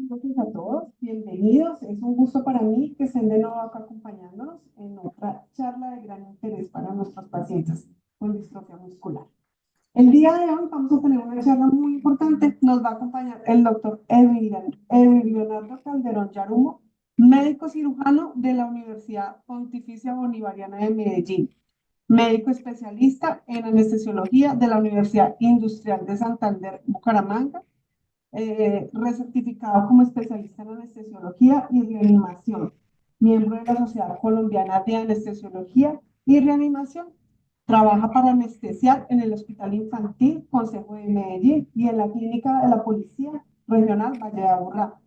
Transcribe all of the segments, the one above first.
noches a todos, bienvenidos. Es un gusto para mí que estén de nuevo acá acompañándonos en otra charla de gran interés para nuestros pacientes con distrofia muscular. El día de hoy vamos a tener una charla muy importante. Nos va a acompañar el doctor Edwin Leonardo Calderón Yarumo, médico cirujano de la Universidad Pontificia Bolivariana de Medellín, médico especialista en anestesiología de la Universidad Industrial de Santander, Bucaramanga, recertificado como especialista en anestesiología y reanimación, miembro de la Sociedad Colombiana de Anestesiología y Reanimación. Trabaja para anestesiar en el Hospital Infantil Consejo de Medellín y en la Clínica de la Policía Regional Valle de Aburrá.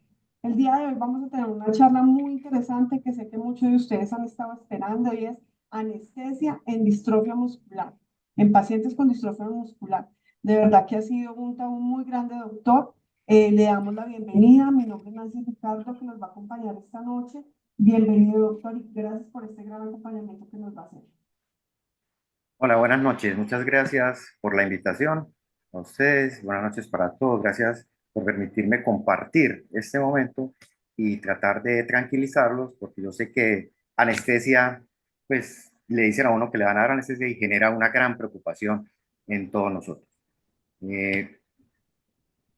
El día de hoy vamos a tener una charla muy interesante que sé que muchos de ustedes han estado esperando y es anestesia en distrofia muscular, en pacientes con distrofia muscular. De verdad que ha sido un tabú muy grande, doctor. Le damos la bienvenida. Mi nombre es Nancy Ricardo, que nos va a acompañar esta noche. Bienvenido, doctor, y gracias por este gran acompañamiento que nos va a hacer. Hola, buenas noches. Muchas gracias por la invitación a ustedes. Buenas noches para todos. Gracias por permitirme compartir este momento y tratar de tranquilizarlos, porque yo sé que anestesia, pues le dicen a uno que le van a dar anestesia y genera una gran preocupación en todos nosotros. Eh,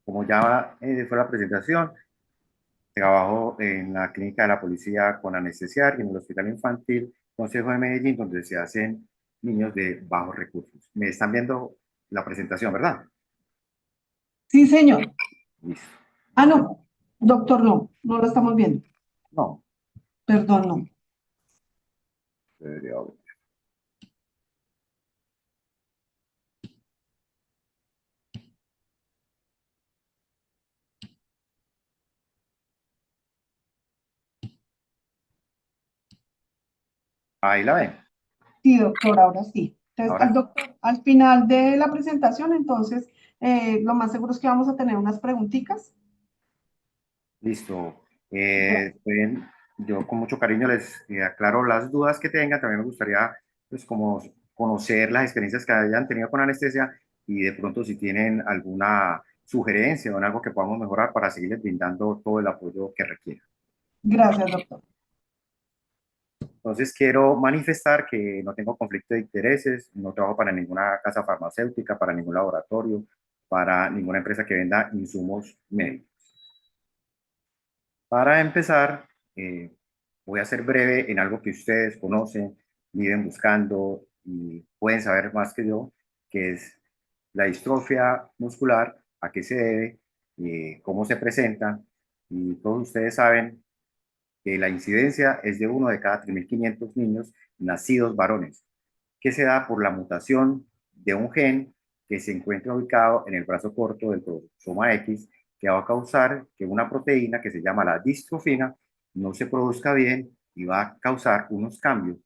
Como ya fue la presentación, trabajo en la clínica de la policía con anestesiar y en el Hospital Infantil Consejo de Medellín, donde se hacen niños de bajos recursos. Me están viendo la presentación, ¿verdad? Sí, señor. Listo. Ah, no, doctor, no, no lo estamos viendo. No, Perdón, no. debería haber. Ahí la ven. Sí, doctor, ahora sí. Entonces, Ahora, doctor, al final de la presentación, entonces, lo más seguro es que vamos a tener unas preguntitas. listo. Gracias. Yo con mucho cariño les aclaro las dudas que tengan. También me gustaría, pues, como conocer las experiencias que hayan tenido con anestesia y de pronto si tienen alguna sugerencia o en algo que podamos mejorar para seguirles brindando todo el apoyo que requieran. Gracias, doctor. Entonces, quiero manifestar que no tengo conflicto de intereses, no trabajo para ninguna casa farmacéutica, para ningún laboratorio, para ninguna empresa que venda insumos médicos. Para empezar, eh, voy a ser breve en algo que ustedes conocen, viven buscando y pueden saber más que yo, que es la distrofia muscular, a qué se debe, cómo se presenta. Y todos ustedes saben que la incidencia es de uno de cada 3.500 niños nacidos varones, que se da por la mutación de un gen que se encuentra ubicado en el brazo corto del cromosoma X, que va a causar que una proteína que se llama la distrofina no se produzca bien y va a causar unos cambios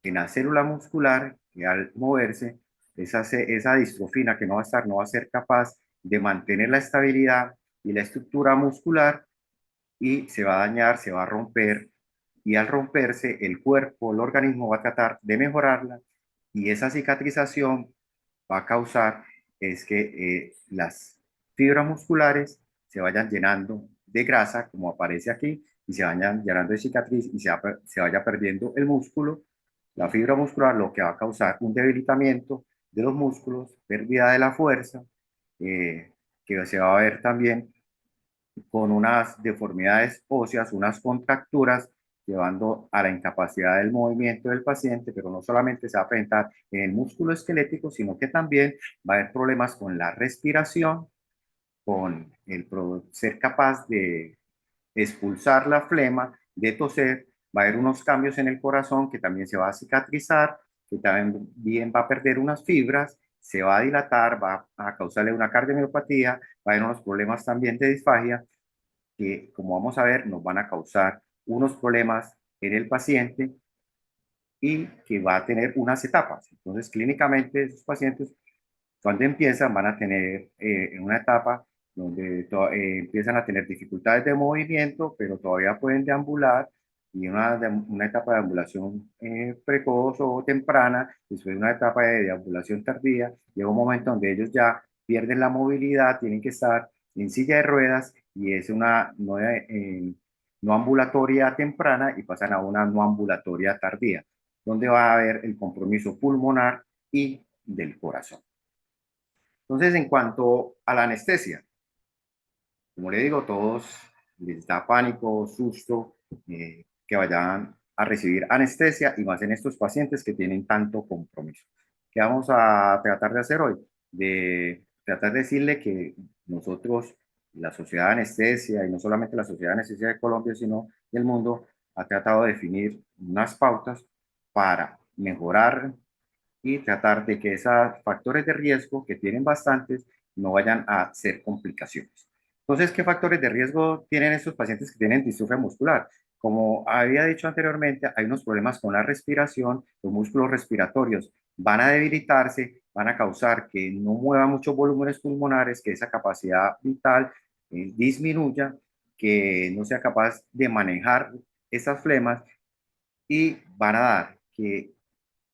en la célula muscular que al moverse, esa distrofina que no va a ser capaz de mantener la estabilidad y la estructura muscular y se va a dañar, se va a romper y al romperse el cuerpo, el organismo va a tratar de mejorarla y esa cicatrización va a causar es que las fibras musculares se vayan llenando de grasa, como aparece aquí, y se vayan llenando de cicatriz y se vaya perdiendo el músculo, la fibra muscular, lo que va a causar un debilitamiento de los músculos, pérdida de la fuerza, eh, que se va a ver también con unas deformidades óseas, unas contracturas, llevando a la incapacidad del movimiento del paciente, pero no solamente se va a presentar en el músculo esquelético, sino que también va a haber problemas con la respiración, con el ser capaz de expulsar la flema, de toser, va a haber unos cambios en el corazón que también se va a cicatrizar, que también va a perder unas fibras, se va a dilatar, va a causarle una cardiomiopatía, va a haber unos problemas también de disfagia que, como vamos a ver, nos van a causar unos problemas en el paciente y que va a tener unas etapas. Entonces, clínicamente, esos pacientes, cuando empiezan, van a tener una etapa donde empiezan a tener dificultades de movimiento, pero todavía pueden deambular, y una etapa de ambulación precoz o temprana, después de una etapa de deambulación tardía, llega un momento donde ellos ya pierden la movilidad, tienen que estar en silla de ruedas y es una no ambulatoria temprana y pasan a una no ambulatoria tardía, donde va a haber el compromiso pulmonar y del corazón. Entonces, en cuanto a la anestesia, como le digo, todos les da pánico, susto, que vayan a recibir anestesia y más en estos pacientes que tienen tanto compromiso. ¿Qué vamos a tratar de hacer hoy? De tratar de decirle que nosotros, la Sociedad de Anestesia, y no solamente la Sociedad de Anestesia de Colombia, sino del mundo, ha tratado de definir unas pautas para mejorar y tratar de que esos factores de riesgo, que tienen bastantes, no vayan a ser complicaciones. Entonces, ¿qué factores de riesgo tienen estos pacientes que tienen distrofia muscular? Como había dicho anteriormente, hay unos problemas con la respiración, los músculos respiratorios van a debilitarse, van a causar que no mueva muchos volúmenes pulmonares, que esa capacidad vital disminuya, que no sea capaz de manejar esas flemas y van a dar que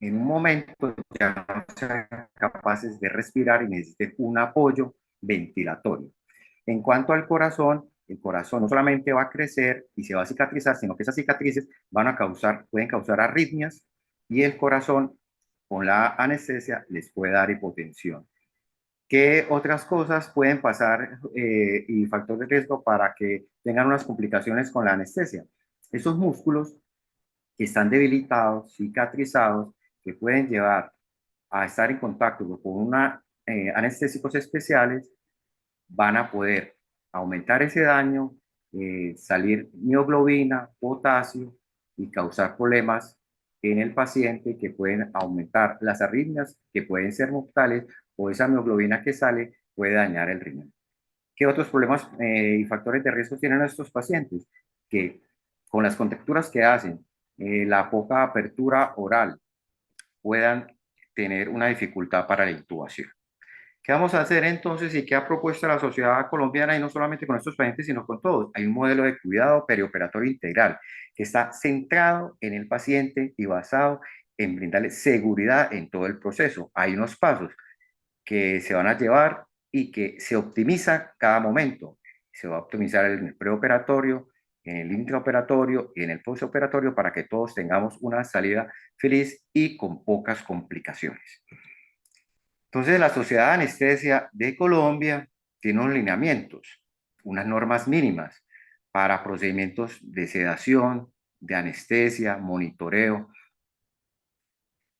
en un momento ya no sean capaces de respirar y necesiten un apoyo ventilatorio. En cuanto al corazón, el corazón no solamente va a crecer y se va a cicatrizar, sino que esas cicatrices pueden causar arritmias y el corazón con la anestesia les puede dar hipotensión. ¿Qué otras cosas pueden pasar y factores de riesgo para que tengan unas complicaciones con la anestesia? Esos músculos que están debilitados, cicatrizados, que pueden llevar a estar en contacto con anestésicos especiales, van a poder aumentar ese daño, salir mioglobina, potasio y causar problemas en el paciente que pueden aumentar las arritmias, que pueden ser mortales, o esa mioglobina que sale puede dañar el riñón. ¿Qué otros problemas y factores de riesgo tienen estos pacientes? Que con las contracturas que hacen, la poca apertura oral, puedan tener una dificultad para la intubación. ¿Qué vamos a hacer entonces y qué ha propuesto la sociedad colombiana y no solamente con estos pacientes, sino con todos? Hay un modelo de cuidado perioperatorio integral que está centrado en el paciente y basado en brindarle seguridad en todo el proceso. Hay unos pasos que se van a llevar y que se optimiza cada momento. Se va a optimizar en el preoperatorio, en el intraoperatorio y en el postoperatorio para que todos tengamos una salida feliz y con pocas complicaciones. Entonces, la Sociedad de Anestesia de Colombia tiene unos lineamientos, unas normas mínimas para procedimientos de sedación, de anestesia, monitoreo.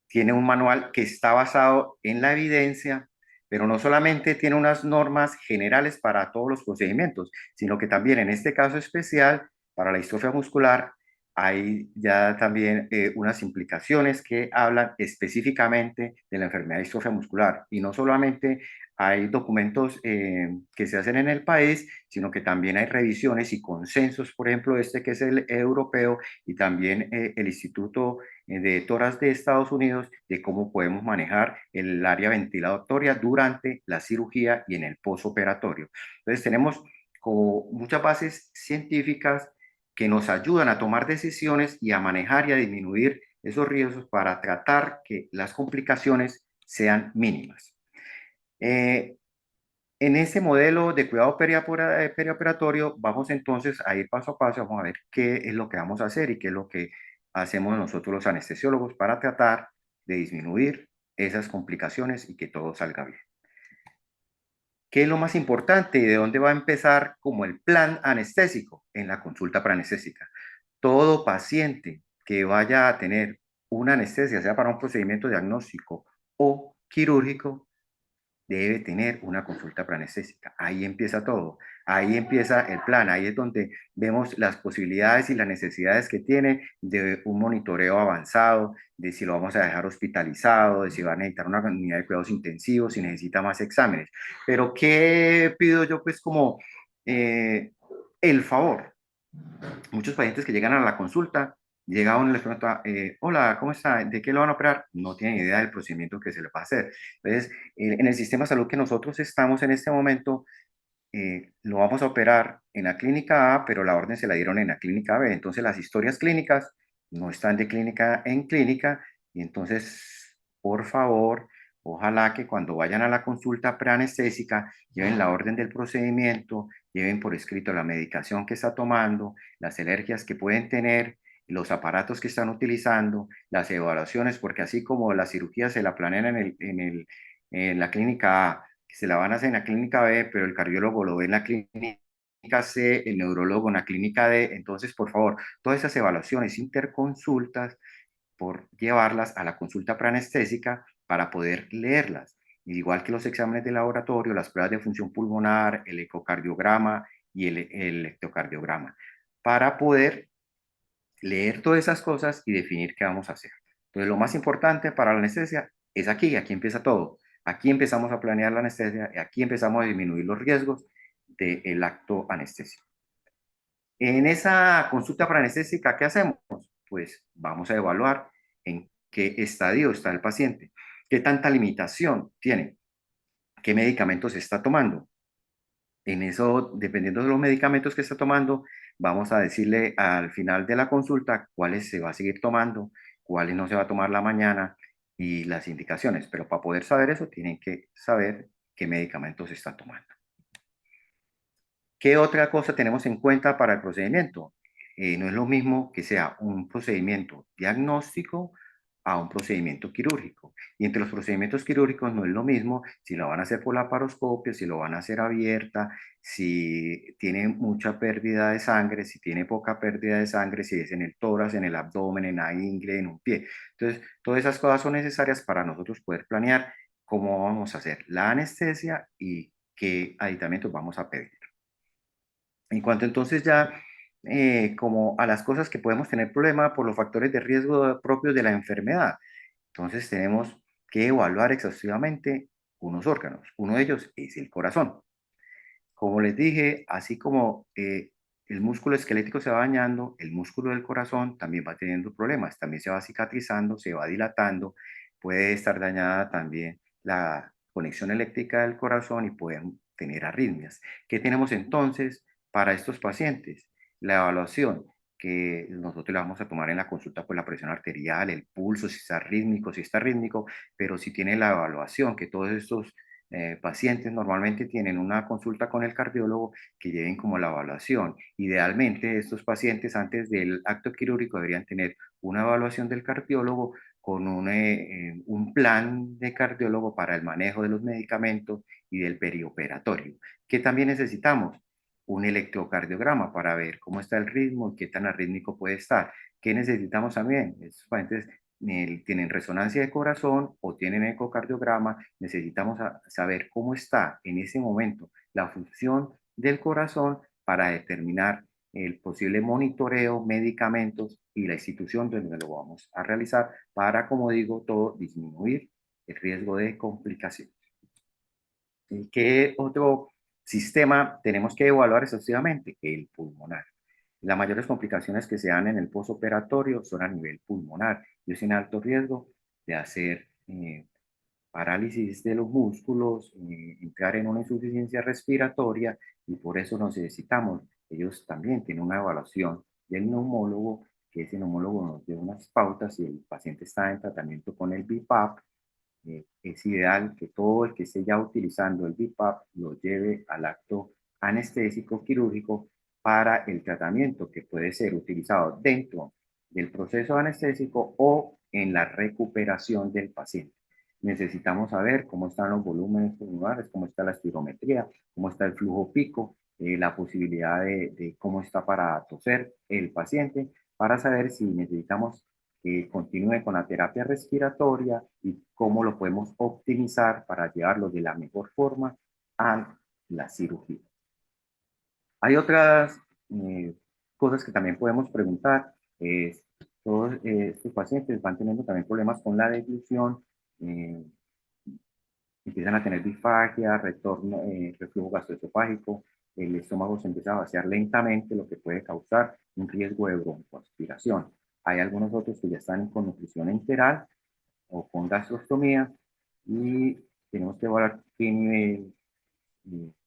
Tiene un manual que está basado en la evidencia, pero no solamente tiene unas normas generales para todos los procedimientos, sino que también en este caso especial, para la distrofia muscular, hay ya también unas implicaciones que hablan específicamente de la enfermedad de distrofia muscular. Y no solamente hay documentos que se hacen en el país, sino que también hay revisiones y consensos, por ejemplo, este que es el europeo y también el Instituto de toras de Estados Unidos de cómo podemos manejar el área ventilatoria durante la cirugía y en el postoperatorio. Entonces tenemos como muchas bases científicas que nos ayudan a tomar decisiones y a manejar y a disminuir esos riesgos para tratar que las complicaciones sean mínimas. En ese modelo de cuidado perioperatorio vamos entonces a ir paso a paso, vamos a ver qué es lo que vamos a hacer y qué es lo que hacemos nosotros los anestesiólogos para tratar de disminuir esas complicaciones y que todo salga bien. ¿Qué es lo más importante y de dónde va a empezar como el plan anestésico? En la consulta preanestésica. Todo paciente que vaya a tener una anestesia, sea para un procedimiento diagnóstico o quirúrgico, debe tener una consulta preanestésica. Ahí empieza todo, ahí empieza el plan, ahí es donde vemos las posibilidades y las necesidades que tiene de un monitoreo avanzado, de si lo vamos a dejar hospitalizado, de si va a necesitar una unidad de cuidados intensivos, si necesita más exámenes. Pero ¿qué pido yo? Pues como el favor. Muchos pacientes que llegan a la consulta, llega uno y les pregunta, hola, ¿cómo está? ¿De qué lo van a operar? No tienen idea del procedimiento que se le va a hacer. Entonces, en el sistema de salud que nosotros estamos en este momento, lo vamos a operar en la clínica A, pero la orden se la dieron en la clínica B. Entonces, las historias clínicas no están de clínica en clínica y entonces, por favor, Ojalá que cuando vayan a la consulta preanestésica lleven la orden del procedimiento, lleven por escrito la medicación que está tomando, las alergias que pueden tener, los aparatos que están utilizando, las evaluaciones, porque así como la cirugía se la planean en la clínica A, que se la van a hacer en la clínica B, pero el cardiólogo lo ve en la clínica C, el neurólogo en la clínica D. Entonces, por favor, todas esas evaluaciones interconsultas, por llevarlas a la consulta preanestésica para poder leerlas. Igual que los exámenes de laboratorio, las pruebas de función pulmonar, el ecocardiograma y el electrocardiograma, para poder leer todas esas cosas y definir qué vamos a hacer. Entonces, lo más importante para la anestesia es aquí, aquí empieza todo. Aquí empezamos a planear la anestesia y aquí empezamos a disminuir los riesgos del acto anestésico. En esa consulta preanestésica, ¿qué hacemos? Pues vamos a evaluar en qué estadio está el paciente, qué tanta limitación tiene, qué medicamentos está tomando. En eso, dependiendo de los medicamentos que está tomando, vamos a decirle al final de la consulta cuáles se va a seguir tomando, cuáles no se va a tomar la mañana y las indicaciones. Pero para poder saber eso, tienen que saber qué medicamentos está tomando. ¿Qué otra cosa tenemos en cuenta para el procedimiento? No es lo mismo que sea un procedimiento diagnóstico a un procedimiento quirúrgico. Y entre los procedimientos quirúrgicos no es lo mismo si lo van a hacer por laparoscopia, si lo van a hacer abierta, si tiene mucha pérdida de sangre, si tiene poca pérdida de sangre, si es en el tórax, en el abdomen, en la ingle, en un pie. Entonces, todas esas cosas son necesarias para nosotros poder planear cómo vamos a hacer la anestesia y qué aditamentos vamos a pedir. En cuanto entonces ya como a las cosas que podemos tener problema por los factores de riesgo propios de la enfermedad, entonces tenemos que evaluar exhaustivamente unos órganos. Uno de ellos es el corazón. Como les dije, así como el músculo esquelético se va dañando, el músculo del corazón también va teniendo problemas, también se va cicatrizando, se va dilatando, puede estar dañada también la conexión eléctrica del corazón y pueden tener arritmias. ¿Qué tenemos entonces para estos pacientes? La evaluación que nosotros le vamos a tomar en la consulta, pues la presión arterial, el pulso, si está rítmico, pero si tiene la evaluación que todos estos pacientes normalmente tienen una consulta con el cardiólogo que lleven como la evaluación. Idealmente, estos pacientes antes del acto quirúrgico deberían tener una evaluación del cardiólogo con un plan de cardiólogo para el manejo de los medicamentos y del perioperatorio. ¿Qué también necesitamos? Un electrocardiograma para ver cómo está el ritmo y qué tan arrítmico puede estar. ¿Qué necesitamos también? Estos pacientes tienen resonancia de corazón o tienen ecocardiograma, necesitamos saber cómo está en ese momento la función del corazón para determinar el posible monitoreo, medicamentos y la institución donde lo vamos a realizar para, como digo, todo disminuir el riesgo de complicaciones. ¿Qué otro sistema tenemos que evaluar exhaustivamente? El pulmonar. Las mayores complicaciones que se dan en el postoperatorio son a nivel pulmonar y es en alto riesgo de hacer parálisis de los músculos, entrar en una insuficiencia respiratoria y por eso necesitamos, ellos también tienen una evaluación del neumólogo, que ese neumólogo nos dé unas pautas si el paciente está en tratamiento con el BiPAP. Es ideal que todo el que esté ya utilizando el BiPAP lo lleve al acto anestésico quirúrgico para el tratamiento que puede ser utilizado dentro del proceso anestésico o en la recuperación del paciente. Necesitamos saber cómo están los volúmenes pulmonares, cómo está la espirometría, cómo está el flujo pico, la posibilidad de cómo está para toser el paciente, para saber si necesitamos que continúe con la terapia respiratoria y cómo lo podemos optimizar para llevarlo de la mejor forma a la cirugía. Hay otras cosas que también podemos preguntar. Todos estos pacientes van teniendo también problemas con la deglución, eh, empiezan a tener disfagia, retorno, reflujo gastroesofágico, el estómago se empieza a vaciar lentamente, lo que puede causar un riesgo de broncoaspiración. Hay algunos otros que ya están con nutrición enteral o con gastrostomía y tenemos que evaluar qué nivel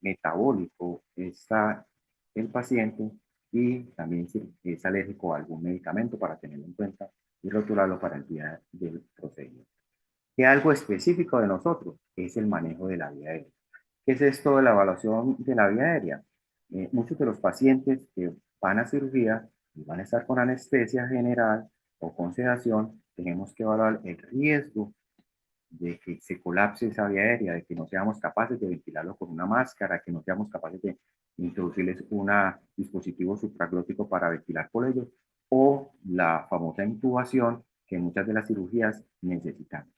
metabólico está el paciente y también si es alérgico a algún medicamento para tenerlo en cuenta y rotularlo para el día del procedimiento. que algo específico de nosotros es el manejo de la vía aérea. ¿Qué es esto de la evaluación de la vía aérea? Muchos de los pacientes que van a cirugía y van a estar con anestesia general o con sedación, tenemos que evaluar el riesgo de que se colapse esa vía aérea, de que no seamos capaces de ventilarlo con una máscara, que no seamos capaces de introducirles un dispositivo supraglótico para ventilar por ellos, o la famosa intubación que muchas de las cirugías necesitan.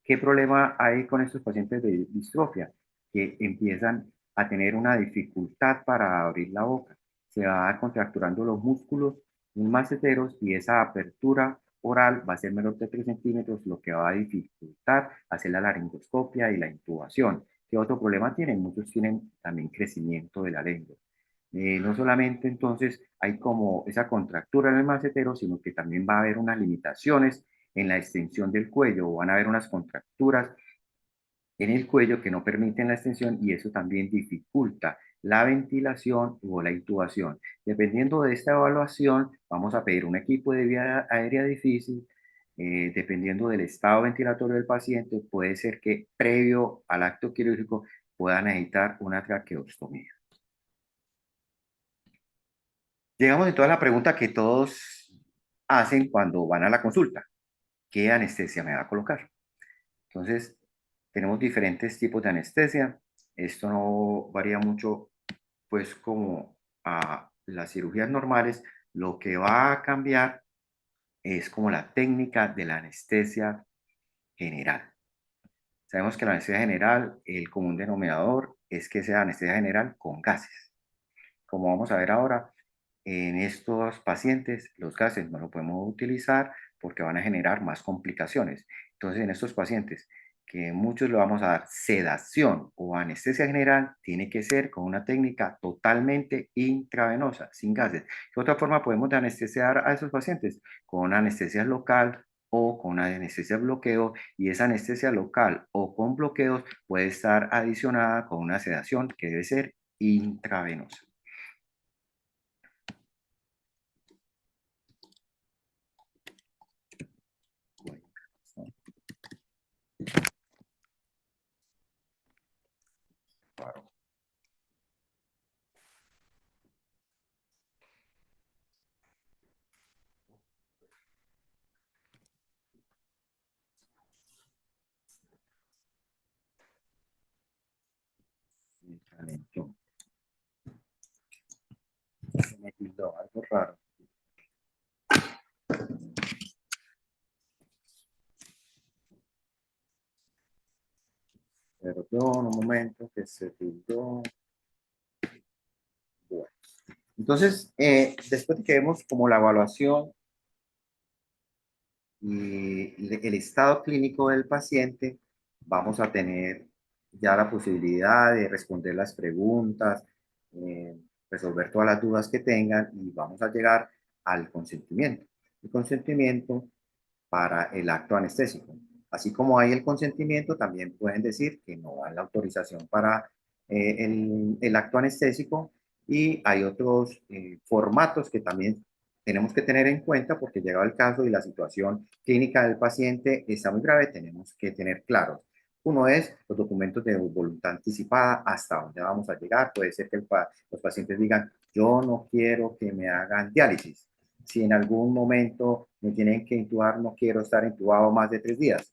¿Qué problema hay con estos pacientes de distrofia? Que empiezan a tener una dificultad para abrir la boca. Se va contracturando los músculos maceteros y esa apertura oral va a ser menor de 3 centímetros, lo que va a dificultar hacer la laringoscopia y la intubación. ¿Qué otro problema tienen? Muchos tienen también crecimiento de la lengua. No solamente entonces hay como esa contractura en el macetero, sino que también va a haber unas limitaciones en la extensión del cuello, o van a haber unas contracturas en el cuello que no permiten la extensión y eso también dificulta la ventilación o la intubación. Dependiendo de esta evaluación, vamos a pedir un equipo de vía aérea difícil. Dependiendo del estado ventilatorio del paciente, puede ser que previo al acto quirúrgico pueda necesitar una traqueostomía. Llegamos entonces a la pregunta que todos hacen cuando van a la consulta. ¿Qué anestesia me va a colocar? Entonces, tenemos diferentes tipos de anestesia. Esto no varía mucho, pues, como a las cirugías normales. Lo que va a cambiar es como la técnica de la anestesia general. Sabemos que la anestesia general, el común denominador es que sea anestesia general con gases. Como vamos a ver ahora, en estos pacientes los gases no lo podemos utilizar porque van a generar más complicaciones. Entonces, en estos pacientes que muchos le vamos a dar sedación o anestesia general, tiene que ser con una técnica totalmente intravenosa, sin gases. ¿De otra forma podemos anestesiar a esos pacientes? Con anestesia local o con anestesia bloqueo, y esa anestesia local o con bloqueos puede estar adicionada con una sedación que debe ser intravenosa. Claro. Me calentó. Me tildó algo raro. Perdón, un momento que se tildó. Bueno. Entonces, después de que vemos como la evaluación y el estado clínico del paciente, vamos a tener ya la posibilidad de responder las preguntas, resolver todas las dudas que tengan y vamos a llegar al consentimiento. El consentimiento para el acto anestésico. Así como hay el consentimiento, también pueden decir que no dan la autorización para el acto anestésico, y hay otros formatos que también tenemos que tener en cuenta porque llegado el caso y la situación clínica del paciente está muy grave, tenemos que tener claros. Uno es los documentos de voluntad anticipada, hasta dónde vamos a llegar. Puede ser que los pacientes digan, yo no quiero que me hagan diálisis. Si en algún momento me tienen que intubar, no quiero estar intubado más de 3 días.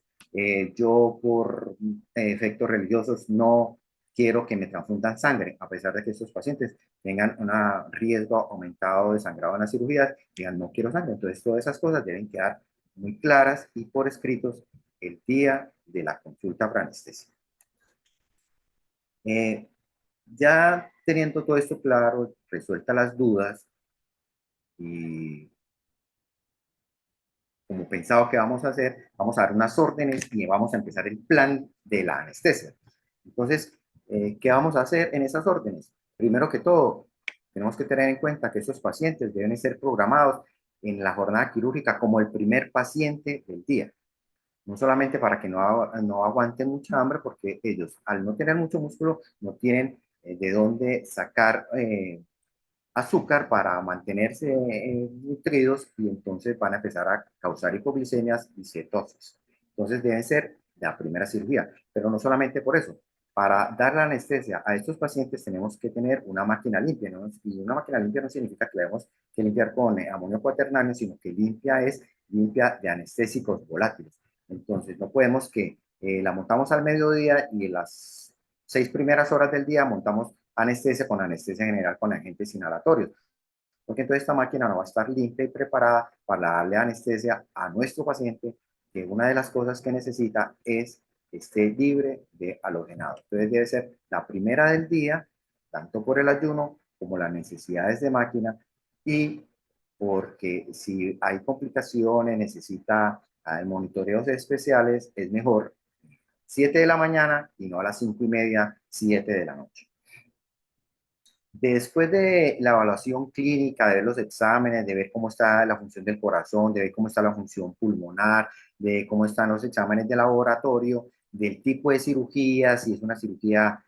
Yo por efectos religiosos no quiero que me transfundan sangre, a pesar de que estos pacientes tengan un riesgo aumentado de sangrado en las cirugías, digan no quiero sangre. Entonces todas esas cosas deben quedar muy claras y por escritos el día de la consulta para anestesia. Ya teniendo todo esto claro, resueltas las dudas y como pensado que vamos a hacer, vamos a dar unas órdenes y vamos a empezar el plan de la anestesia. Entonces, ¿qué vamos a hacer en esas órdenes? Primero que todo, tenemos que tener en cuenta que estos pacientes deben ser programados en la jornada quirúrgica como el primer paciente del día. No solamente para que no aguanten mucha hambre, porque ellos, al no tener mucho músculo, no tienen de dónde sacar azúcar para mantenerse nutridos, y entonces van a empezar a causar hipoglicemias y cetosis. Entonces deben ser la primera cirugía. Pero no solamente por eso. Para dar la anestesia a estos pacientes tenemos que tener una máquina limpia, ¿no? Y una máquina limpia no significa que la debemos que limpiar con amonio cuaternáneo, sino que limpia es limpia de anestésicos volátiles. Entonces, no podemos que la montamos al mediodía y en las 6 primeras horas del día montamos anestesia con anestesia general con agentes inhalatorios, porque entonces esta máquina no va a estar limpia y preparada para darle anestesia a nuestro paciente, que una de las cosas que necesita es que esté libre de halogenado. Entonces debe ser la primera del día, tanto por el ayuno como las necesidades de máquina, y porque si hay complicaciones, necesita monitoreos especiales, es mejor 7 de la mañana y no a las 5:30, 7 de la noche. Después de la evaluación clínica, de ver los exámenes, de ver cómo está la función del corazón, de ver cómo está la función pulmonar, de cómo están los exámenes de laboratorio, del tipo de cirugía, si es una cirugía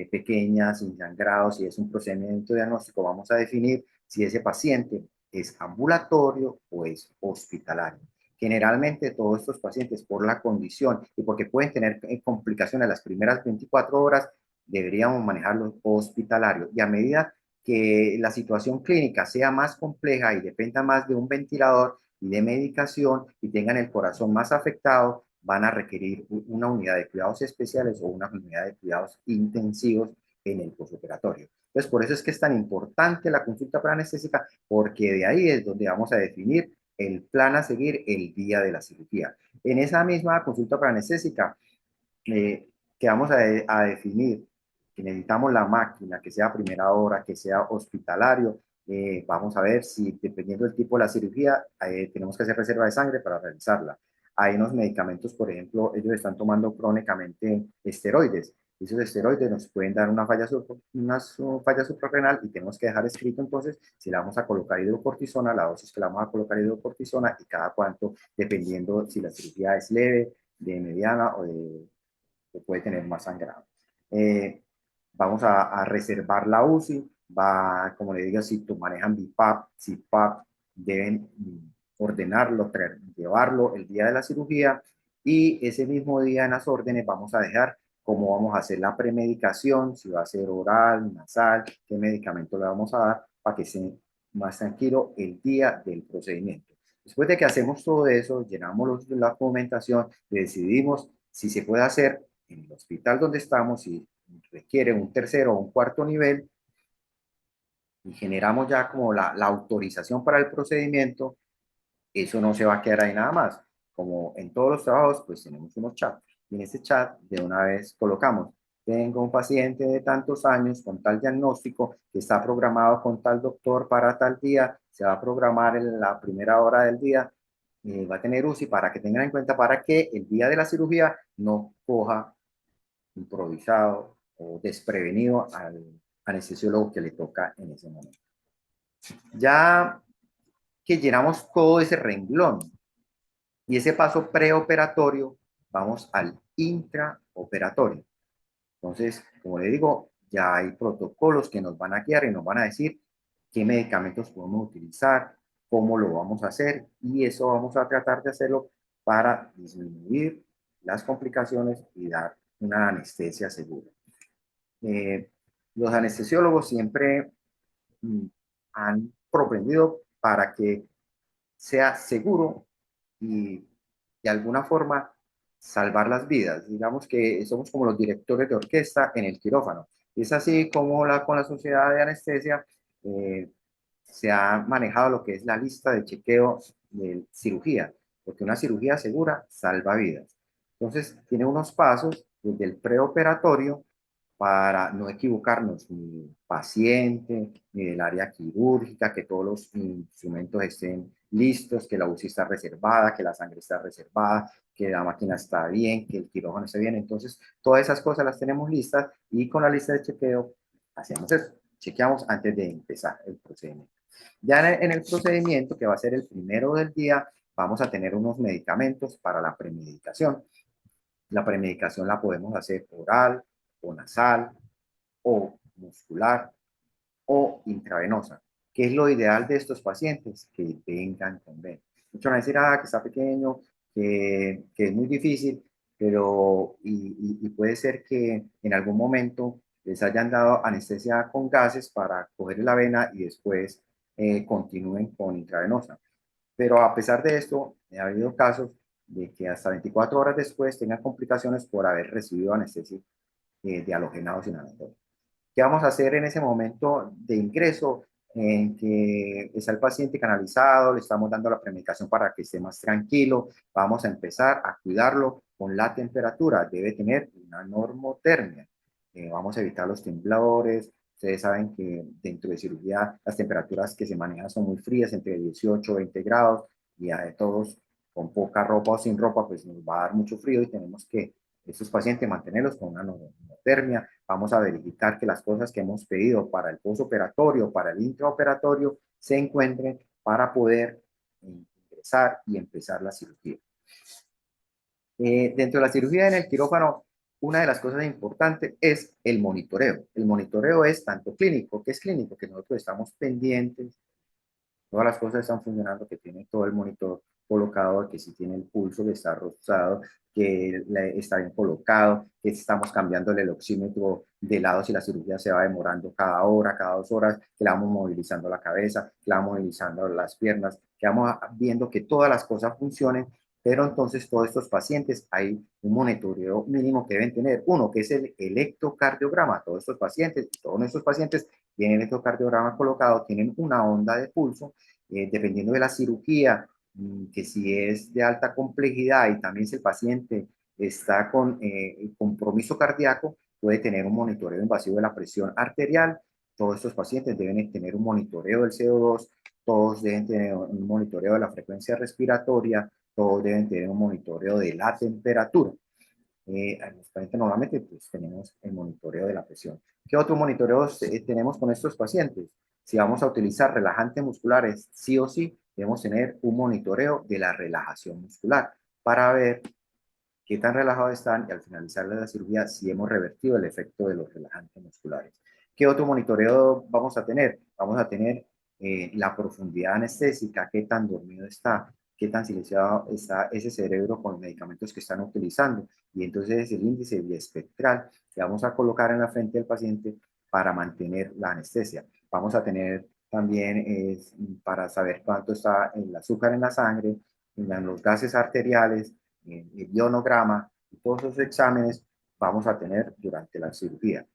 pequeña, sin sangrado, si es un procedimiento diagnóstico, vamos a definir si ese paciente es ambulatorio o es hospitalario. Generalmente todos estos pacientes por la condición y porque pueden tener complicaciones las primeras 24 horas, deberíamos manejarlo hospitalario. Y a medida que la situación clínica sea más compleja y dependa más de un ventilador y de medicación y tengan el corazón más afectado, van a requerir una unidad de cuidados especiales o una unidad de cuidados intensivos en el postoperatorio. Entonces, por eso es que es tan importante la consulta preanestésica, porque de ahí es donde vamos a definir el plan a seguir el día de la cirugía. En esa misma consulta preanestésica, que vamos a definir que necesitamos la máquina, que sea a primera hora, que sea hospitalario. Vamos a ver si, dependiendo del tipo de la cirugía, tenemos que hacer reserva de sangre para realizarla. Hay unos medicamentos, por ejemplo, ellos están tomando crónicamente esteroides. Esos esteroides nos pueden dar una falla suprarrenal y tenemos que dejar escrito entonces si le vamos a colocar hidrocortisona, la dosis que le vamos a colocar hidrocortisona y cada cuánto, dependiendo si la cirugía es leve, de mediana o de que puede tener más sangrado. Vamos a reservar la UCI, como le digo, si tú manejan BIPAP, CIPAP, deben ordenarlo, llevarlo el día de la cirugía y ese mismo día en las órdenes vamos a dejar cómo vamos a hacer la premedicación, si va a ser oral, nasal, qué medicamento le vamos a dar para que esté más tranquilo el día del procedimiento. Después de que hacemos todo eso, llenamos la documentación, decidimos si se puede hacer en el hospital donde estamos, si requiere un tercero o un cuarto nivel, y generamos ya como la autorización para el procedimiento, eso no se va a quedar ahí nada más. Como en todos los trabajos, pues tenemos unos chats. Y en ese chat de una vez colocamos, tengo un paciente de tantos años con tal diagnóstico que está programado con tal doctor para tal día, se va a programar en la primera hora del día, va a tener UCI para que tengan en cuenta para que el día de la cirugía no coja improvisado o desprevenido al anestesiólogo que le toca en ese momento. Ya que llenamos todo ese renglón y ese paso preoperatorio, vamos al intraoperatorio. Entonces, como le digo, ya hay protocolos que nos van a guiar y nos van a decir qué medicamentos podemos utilizar, cómo lo vamos a hacer, y eso vamos a tratar de hacerlo para disminuir las complicaciones y dar una anestesia segura. Eh, los anestesiólogos siempre mm, han propendido para que sea seguro y de alguna forma salvar las vidas. Digamos que somos como los directores de orquesta en el quirófano. Y es así como con la sociedad de anestesia se ha manejado lo que es la lista de chequeo de cirugía, porque una cirugía segura salva vidas. Entonces, tiene unos pasos desde el preoperatorio para no equivocarnos ni paciente, ni del área quirúrgica, que todos los instrumentos estén listos, que la UCI está reservada, que la sangre está reservada, que la máquina está bien, que el quirófano está bien. Entonces, todas esas cosas las tenemos listas y con la lista de chequeo hacemos eso. Chequeamos antes de empezar el procedimiento. Ya en el procedimiento, que va a ser el primero del día, vamos a tener unos medicamentos para la premedicación. La premedicación la podemos hacer oral o nasal o muscular o intravenosa. ¿Qué es lo ideal de estos pacientes? Que vengan con ven. Muchos van a decir, que está pequeño, que es muy difícil. pero y puede ser que en algún momento les hayan dado anestesia con gases para coger la vena y después continúen con intravenosa. Pero a pesar de esto, ha habido casos de que hasta 24 horas después tengan complicaciones por haber recibido anestesia de halogenados inhalatorios. ¿Qué vamos a hacer en ese momento de ingreso en que está el paciente canalizado? Le estamos dando la premedicación para que esté más tranquilo. Vamos a empezar a cuidarlo con la temperatura. Debe tener una normotermia. Vamos a evitar los temblores. Ustedes saben que dentro de cirugía las temperaturas que se manejan son muy frías, entre 18 y 20 grados, y a todos con poca ropa o sin ropa, pues nos va a dar mucho frío y tenemos que estos pacientes mantenerlos con una normotermia. Vamos a verificar que las cosas que hemos pedido para el postoperatorio, para el intraoperatorio, se encuentren para poder ingresar y empezar la cirugía. Dentro de la cirugía en el quirófano, una de las cosas importantes es el monitoreo. El monitoreo es tanto clínico, que es clínico, que nosotros estamos pendientes, todas las cosas están funcionando, que tiene todo el monitor colocado, que si tiene el pulso, que está rosado, que está bien colocado, que estamos cambiando el oxímetro de lado si la cirugía se va demorando cada hora, cada 2 horas, que la vamos movilizando la cabeza, que la vamos movilizando las piernas, que vamos viendo que todas las cosas funcionen. Pero entonces todos estos pacientes hay un monitoreo mínimo que deben tener. Uno, que es el electrocardiograma. Todos nuestros pacientes tienen el electrocardiograma colocado, tienen una onda de pulso, dependiendo de la cirugía, que si es de alta complejidad y también si el paciente está con compromiso cardíaco, puede tener un monitoreo invasivo de la presión arterial. Todos estos pacientes deben tener un monitoreo del CO2, todos deben tener un monitoreo de la frecuencia respiratoria, todos deben tener un monitoreo de la temperatura. Normalmente pues, tenemos el monitoreo de la presión. ¿Qué otro monitoreo tenemos con estos pacientes? Si vamos a utilizar relajantes musculares, sí o sí, debemos tener un monitoreo de la relajación muscular para ver qué tan relajados están y al finalizar la cirugía si hemos revertido el efecto de los relajantes musculares. ¿Qué otro monitoreo vamos a tener? Vamos a tener la profundidad anestésica, qué tan dormido está, qué tan silenciado está ese cerebro con los medicamentos que están utilizando. Y entonces es el índice biespectral que vamos a colocar en la frente del paciente para mantener la anestesia. Vamos a tener también para saber cuánto está el azúcar en la sangre, en los gases arteriales, el ionograma, y todos esos exámenes vamos a tener durante la cirugía.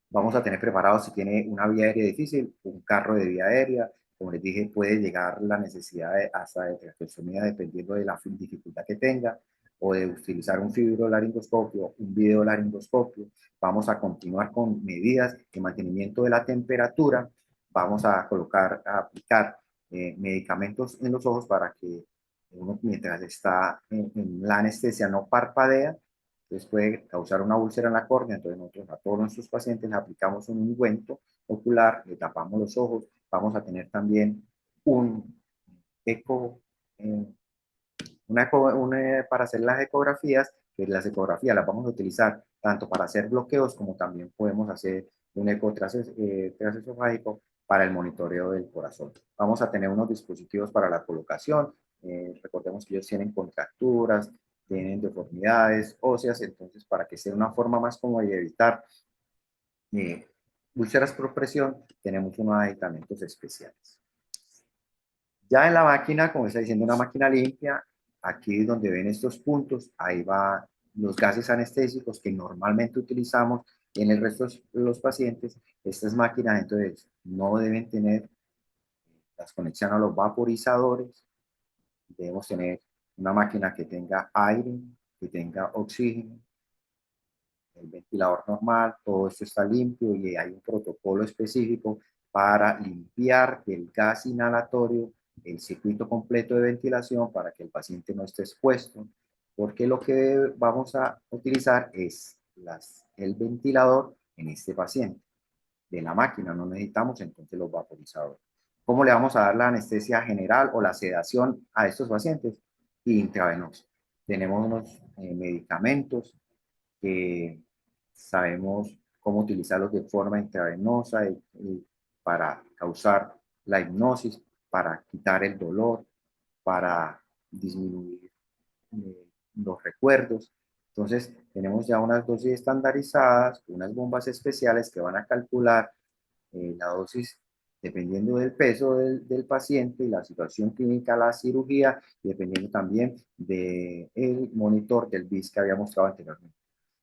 Vamos a tener preparado, si tiene una vía aérea difícil, un carro de vía aérea. Como les dije, puede llegar la necesidad hasta de traqueostomía dependiendo de la dificultad que tenga, o de utilizar un fibrolaringoscopio, un videolaringoscopio. Vamos a continuar con medidas de mantenimiento de la temperatura. Vamos a aplicar medicamentos en los ojos para que uno, mientras está en la anestesia, no parpadea. Entonces puede causar una úlcera en la córnea. Entonces nosotros a todos nuestros pacientes les aplicamos un ungüento ocular, le tapamos los ojos. Vamos a tener también un eco, eh, para hacer las ecografías, que las ecografías las vamos a utilizar tanto para hacer bloqueos como también podemos hacer un eco transesofágico para el monitoreo del corazón. Vamos a tener unos dispositivos para la colocación. Recordemos que ellos tienen contracturas, tienen deformidades óseas, entonces para que sea una forma más cómoda de evitar úlceras por presión, tenemos unos aditamentos especiales. Ya en la máquina, como está diciendo, una máquina limpia, aquí donde ven estos puntos, ahí va los gases anestésicos que normalmente utilizamos en el resto de los pacientes. Estas máquinas entonces no deben tener las conexiones a los vaporizadores. Debemos tener una máquina que tenga aire, que tenga oxígeno, el ventilador normal, todo esto está limpio y hay un protocolo específico para limpiar el gas inhalatorio, el circuito completo de ventilación para que el paciente no esté expuesto, porque lo que vamos a utilizar es el ventilador en este paciente. De la máquina no necesitamos entonces los vaporizadores. ¿Cómo le vamos a dar la anestesia general o la sedación a estos pacientes? Intravenosa. Tenemos unos medicamentos que sabemos cómo utilizarlos de forma intravenosa y para causar la hipnosis, para quitar el dolor, para disminuir los recuerdos. Entonces, tenemos ya unas dosis estandarizadas, unas bombas especiales que van a calcular la dosis dependiendo del peso del paciente y la situación clínica, la cirugía, y dependiendo también del monitor del BIS que había mostrado anteriormente.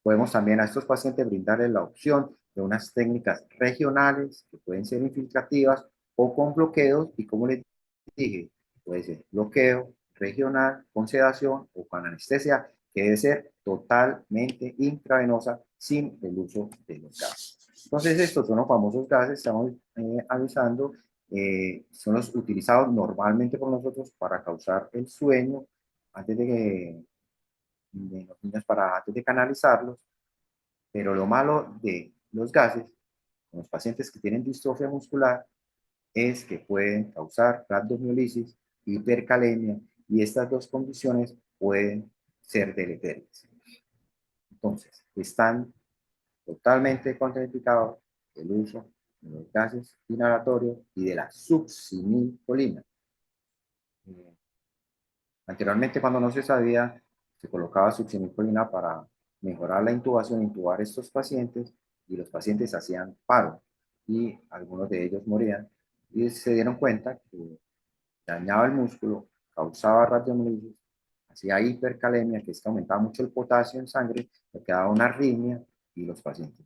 Podemos también a estos pacientes brindarles la opción de unas técnicas regionales que pueden ser infiltrativas o con bloqueos, y como les dije, puede ser bloqueo regional, con sedación o con anestesia, que debe ser totalmente intravenosa sin el uso de los gases. Entonces, estos son los famosos gases, estamos avisando, son los utilizados normalmente por nosotros para causar el sueño antes de los niños, para antes de canalizarlos. Pero lo malo de los gases en los pacientes que tienen distrofia muscular es que pueden causar rhabdomiolisis, hipercalemia, y estas dos condiciones pueden ser deleterias. Entonces, están totalmente contraindicados el uso de los gases inhalatorios y de la succinilcolina. Anteriormente, cuando no se sabía, se colocaba succinilcolina para mejorar la intubación, intubar estos pacientes, y los pacientes hacían paro y algunos de ellos morían, y se dieron cuenta que dañaba el músculo, causaba radiomielitis, hacía hipercalemia, que es que aumentaba mucho el potasio en sangre, le quedaba una arritmia y los pacientes.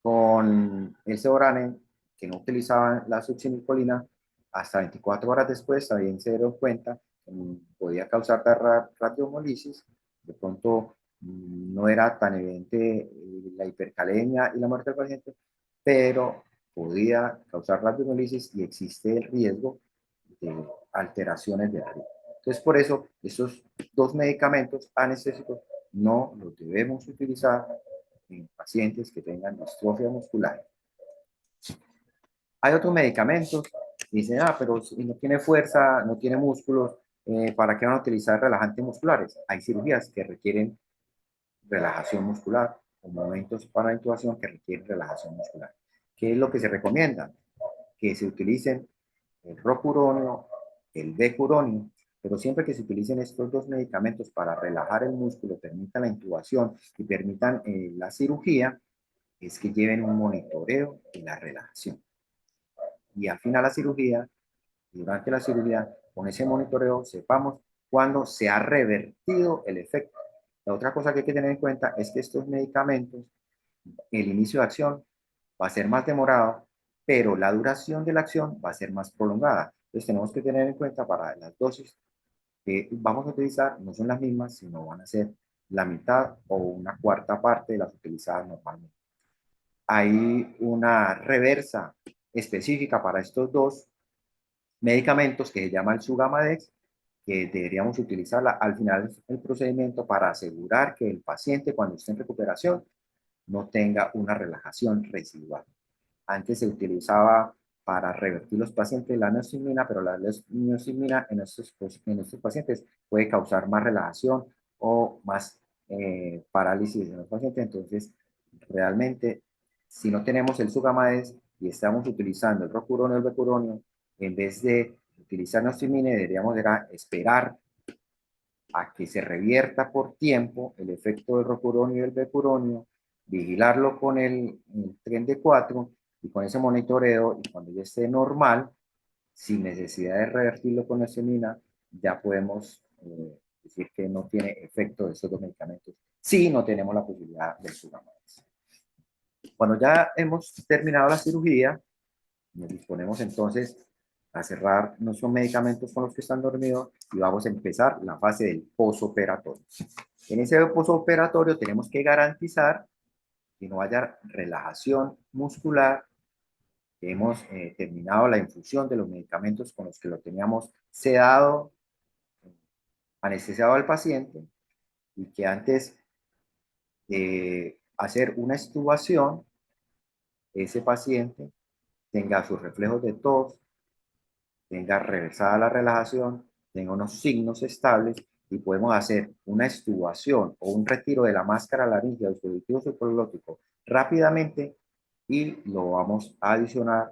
Con el Seborane, que no utilizaban la succinilcolina, hasta 24 horas después también se dieron cuenta que podía causar radiomielitis. De pronto no era tan evidente la hipercalemia y la muerte del paciente, pero podía causar radiomielitis y existe el riesgo de alteraciones de ritmo. Entonces, por eso, esos dos medicamentos anestésicos no los debemos utilizar en pacientes que tengan distrofia muscular. Hay otros medicamentos, dicen, pero si no tiene fuerza, no tiene músculos, ¿para qué van a utilizar relajantes musculares? Hay cirugías que requieren relajación muscular, o momentos para la intubación que requieren relajación muscular. ¿Qué es lo que se recomienda? Que se utilicen el rocuronio, el becuronio, pero siempre que se utilicen estos dos medicamentos para relajar el músculo, permitan la intubación y permitan la cirugía, es que lleven un monitoreo de la relajación. Y al final de la cirugía, durante la cirugía, con ese monitoreo, sepamos cuándo se ha revertido el efecto. La otra cosa que hay que tener en cuenta es que estos medicamentos, el inicio de acción va a ser más demorado, pero la duración de la acción va a ser más prolongada. Entonces tenemos que tener en cuenta para las dosis que vamos a utilizar, no son las mismas, sino van a ser la mitad o una cuarta parte de las utilizadas normalmente. Hay una reversa específica para estos dos medicamentos que se llama el Sugamadex, que deberíamos utilizarla al final del procedimiento para asegurar que el paciente, cuando esté en recuperación, no tenga una relajación residual. Antes se utilizaba para revertir los pacientes la neostigmina, pero la neostigmina en estos pacientes puede causar más relajación o más parálisis en los pacientes. Entonces, realmente, si no tenemos el Sugamadex y estamos utilizando el rocuronio o el becuronio, en vez de utilizar neostigmina, deberíamos esperar a que se revierta por tiempo el efecto del rocuronio y del becuronio, vigilarlo con el tren de 4 y con ese monitoreo, y cuando ya esté normal, sin necesidad de revertirlo con neostigmina, ya podemos decir que no tiene efecto de estos dos medicamentos si no tenemos la posibilidad del Sugamadex. Cuando ya hemos terminado la cirugía, nos disponemos entonces a cerrar nuestros medicamentos con los que están dormidos y vamos a empezar la fase del posoperatorio. En ese posoperatorio tenemos que garantizar que no haya relajación muscular, que hemos terminado la infusión de los medicamentos con los que lo teníamos sedado, anestesiado al paciente, y que antes de hacer una extubación, ese paciente tenga sus reflejos de tos, tenga reversada la relajación, tenga unos signos estables, y podemos hacer una extubación o un retiro de la máscara laríngea o dispositivo supraglotti rápidamente, y lo vamos a adicionar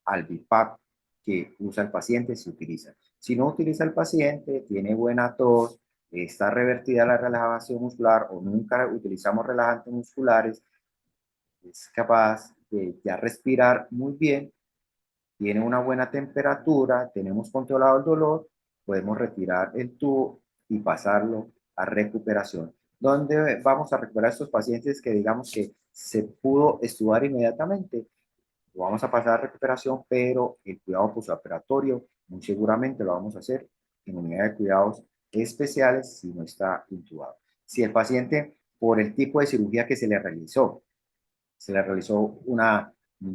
al BiPAP que usa el paciente si utiliza. Si no utiliza el paciente, tiene buena tos, está revertida la relajación muscular o nunca utilizamos relajantes musculares, es capaz de ya respirar muy bien, tiene una buena temperatura, tenemos controlado el dolor, podemos retirar el tubo y pasarlo a recuperación. ¿Dónde vamos a recuperar a estos pacientes que digamos que se pudo estudiar inmediatamente? Lo vamos a pasar a recuperación, pero el cuidado postoperatorio muy seguramente lo vamos a hacer en unidad de cuidados especiales si no está intubado. Si el paciente, por el tipo de cirugía que se le realizó una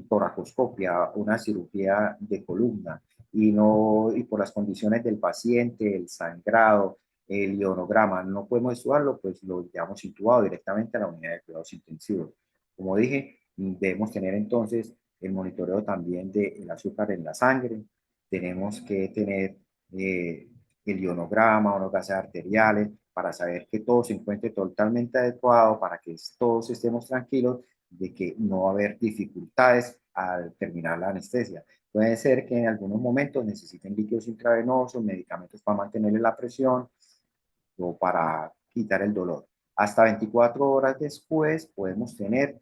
toracoscopia, una cirugía de columna, y, no, y por las condiciones del paciente, el sangrado, el ionograma, no podemos estudiarlo, pues lo llevamos intubado directamente a la unidad de cuidados intensivos. Como dije, debemos tener entonces el monitoreo también del azúcar en la sangre, tenemos que tener el ionograma o los gases arteriales para saber que todo se encuentre totalmente adecuado, para que todos estemos tranquilos de que no va a haber dificultades al terminar la anestesia. Puede ser que en algunos momentos necesiten líquidos intravenosos, medicamentos para mantener la presión o para quitar el dolor. Hasta 24 horas después podemos tener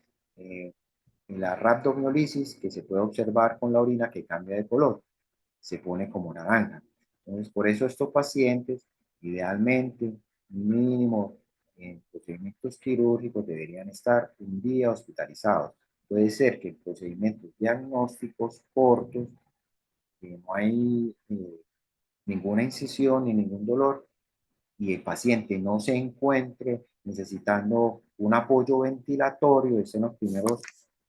la rhabdomiolisis que se puede observar con la orina que cambia de color, se pone como naranja. Entonces, por eso estos pacientes, idealmente, mínimo en procedimientos quirúrgicos, deberían estar un día hospitalizados. Puede ser que en procedimientos diagnósticos cortos, que no hay ninguna incisión ni ningún dolor, y el paciente no se encuentre necesitando un apoyo ventilatorio, es en los primeros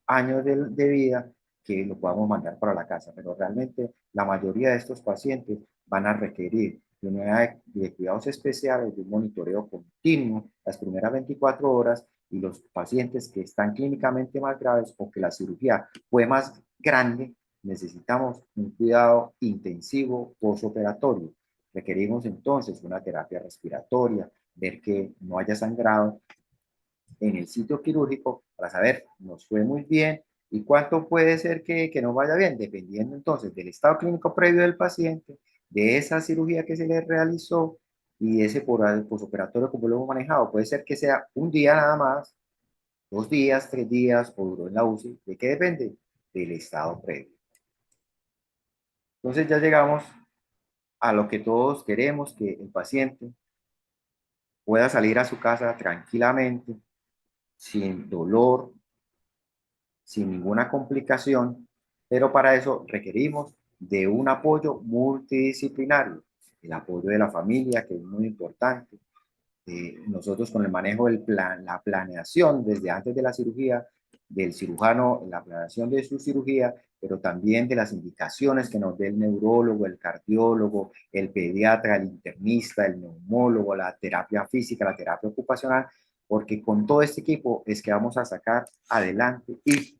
años de vida, que lo podamos mandar para la casa. Pero realmente la mayoría de estos pacientes van a requerir de unidad de cuidados especiales, de un monitoreo continuo las primeras 24 horas, y los pacientes que están clínicamente más graves o que la cirugía fue más grande, necesitamos un cuidado intensivo postoperatorio. Requerimos entonces una terapia respiratoria, ver que no haya sangrado en el sitio quirúrgico para saber, nos fue muy bien y cuánto puede ser que no vaya bien, dependiendo entonces del estado clínico previo del paciente, de esa cirugía que se le realizó y ese posoperatorio como lo hemos manejado. Puede ser que sea un día nada más, 2 días, 3 días o duró en la UCI. ¿De qué depende? Del estado previo. Entonces ya llegamos a lo que todos queremos, que el paciente pueda salir a su casa tranquilamente, sin dolor, sin ninguna complicación, pero para eso requerimos de un apoyo multidisciplinario, el apoyo de la familia, que es muy importante. Nosotros con el manejo del plan, la planeación desde antes de la cirugía, del cirujano, la planeación de su cirugía, pero también de las indicaciones que nos dé el neurólogo, el cardiólogo, el pediatra, el internista, el neumólogo, la terapia física, la terapia ocupacional, porque con todo este equipo es que vamos a sacar adelante y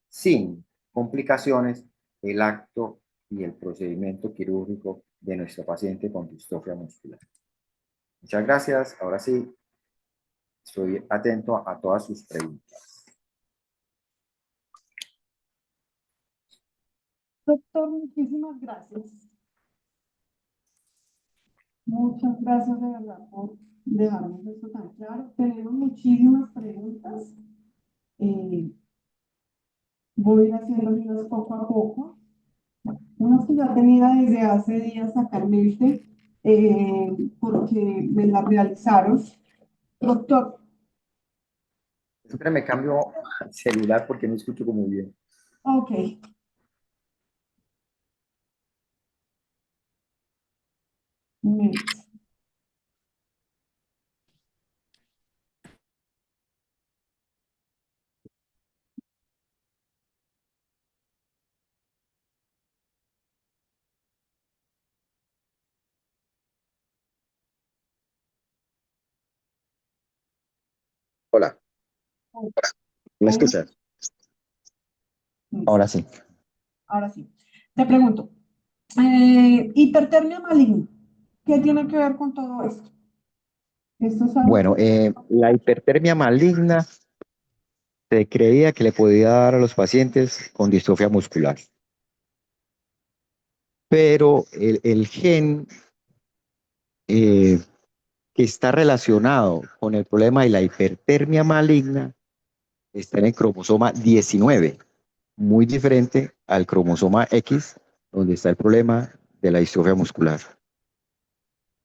sin complicaciones el acto y el procedimiento quirúrgico de nuestro paciente con distrofia muscular. Muchas gracias. Ahora sí, estoy atento a todas sus preguntas. Doctor, muchísimas gracias. Muchas gracias de verdad por dejarnos esto tan claro. Tenemos muchísimas preguntas. Eh, Voy a ir haciéndolas poco a poco. Unas que ya tenía desde hace días acá en mente, porque me las realizaron. Doctor, Siempre me cambio celular porque no escucho como bien. ok. Mire, Hola, ¿me ahí me- escuchas? listo. Ahora sí. Ahora sí. Te pregunto, hipertermia maligna, ¿qué tiene que ver con todo esto? Esto es algo Bueno, la hipertermia maligna se creía que le podía dar a los pacientes con distrofia muscular, pero el gen que está relacionado con el problema de la hipertermia maligna está en el cromosoma 19, muy diferente al cromosoma X, donde está el problema de la distrofia muscular.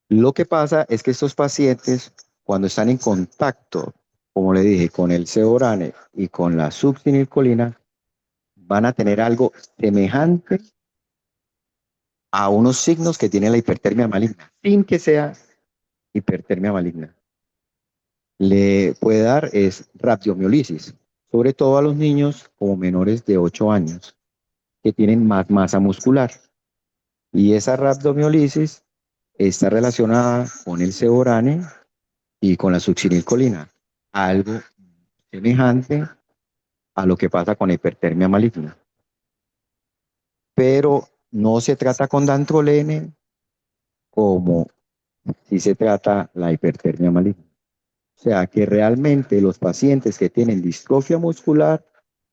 Lo que pasa es que estos pacientes, cuando están en contacto, como le dije, con el ceborane y con la succinilcolina, van a tener algo semejante a unos signos que tiene la hipertermia maligna, sin que sea hipertermia maligna. Le puede dar es rhabdomiolisis, sobre todo a los niños como menores de 8 años, que tienen más masa muscular. Y esa rhabdomiolisis está relacionada con el seborane y con la succinilcolina, algo semejante a lo que pasa con hipertermia maligna. Pero no se trata con dantrolene como si se trata la hipertermia maligna. O sea que realmente los pacientes que tienen distrofia muscular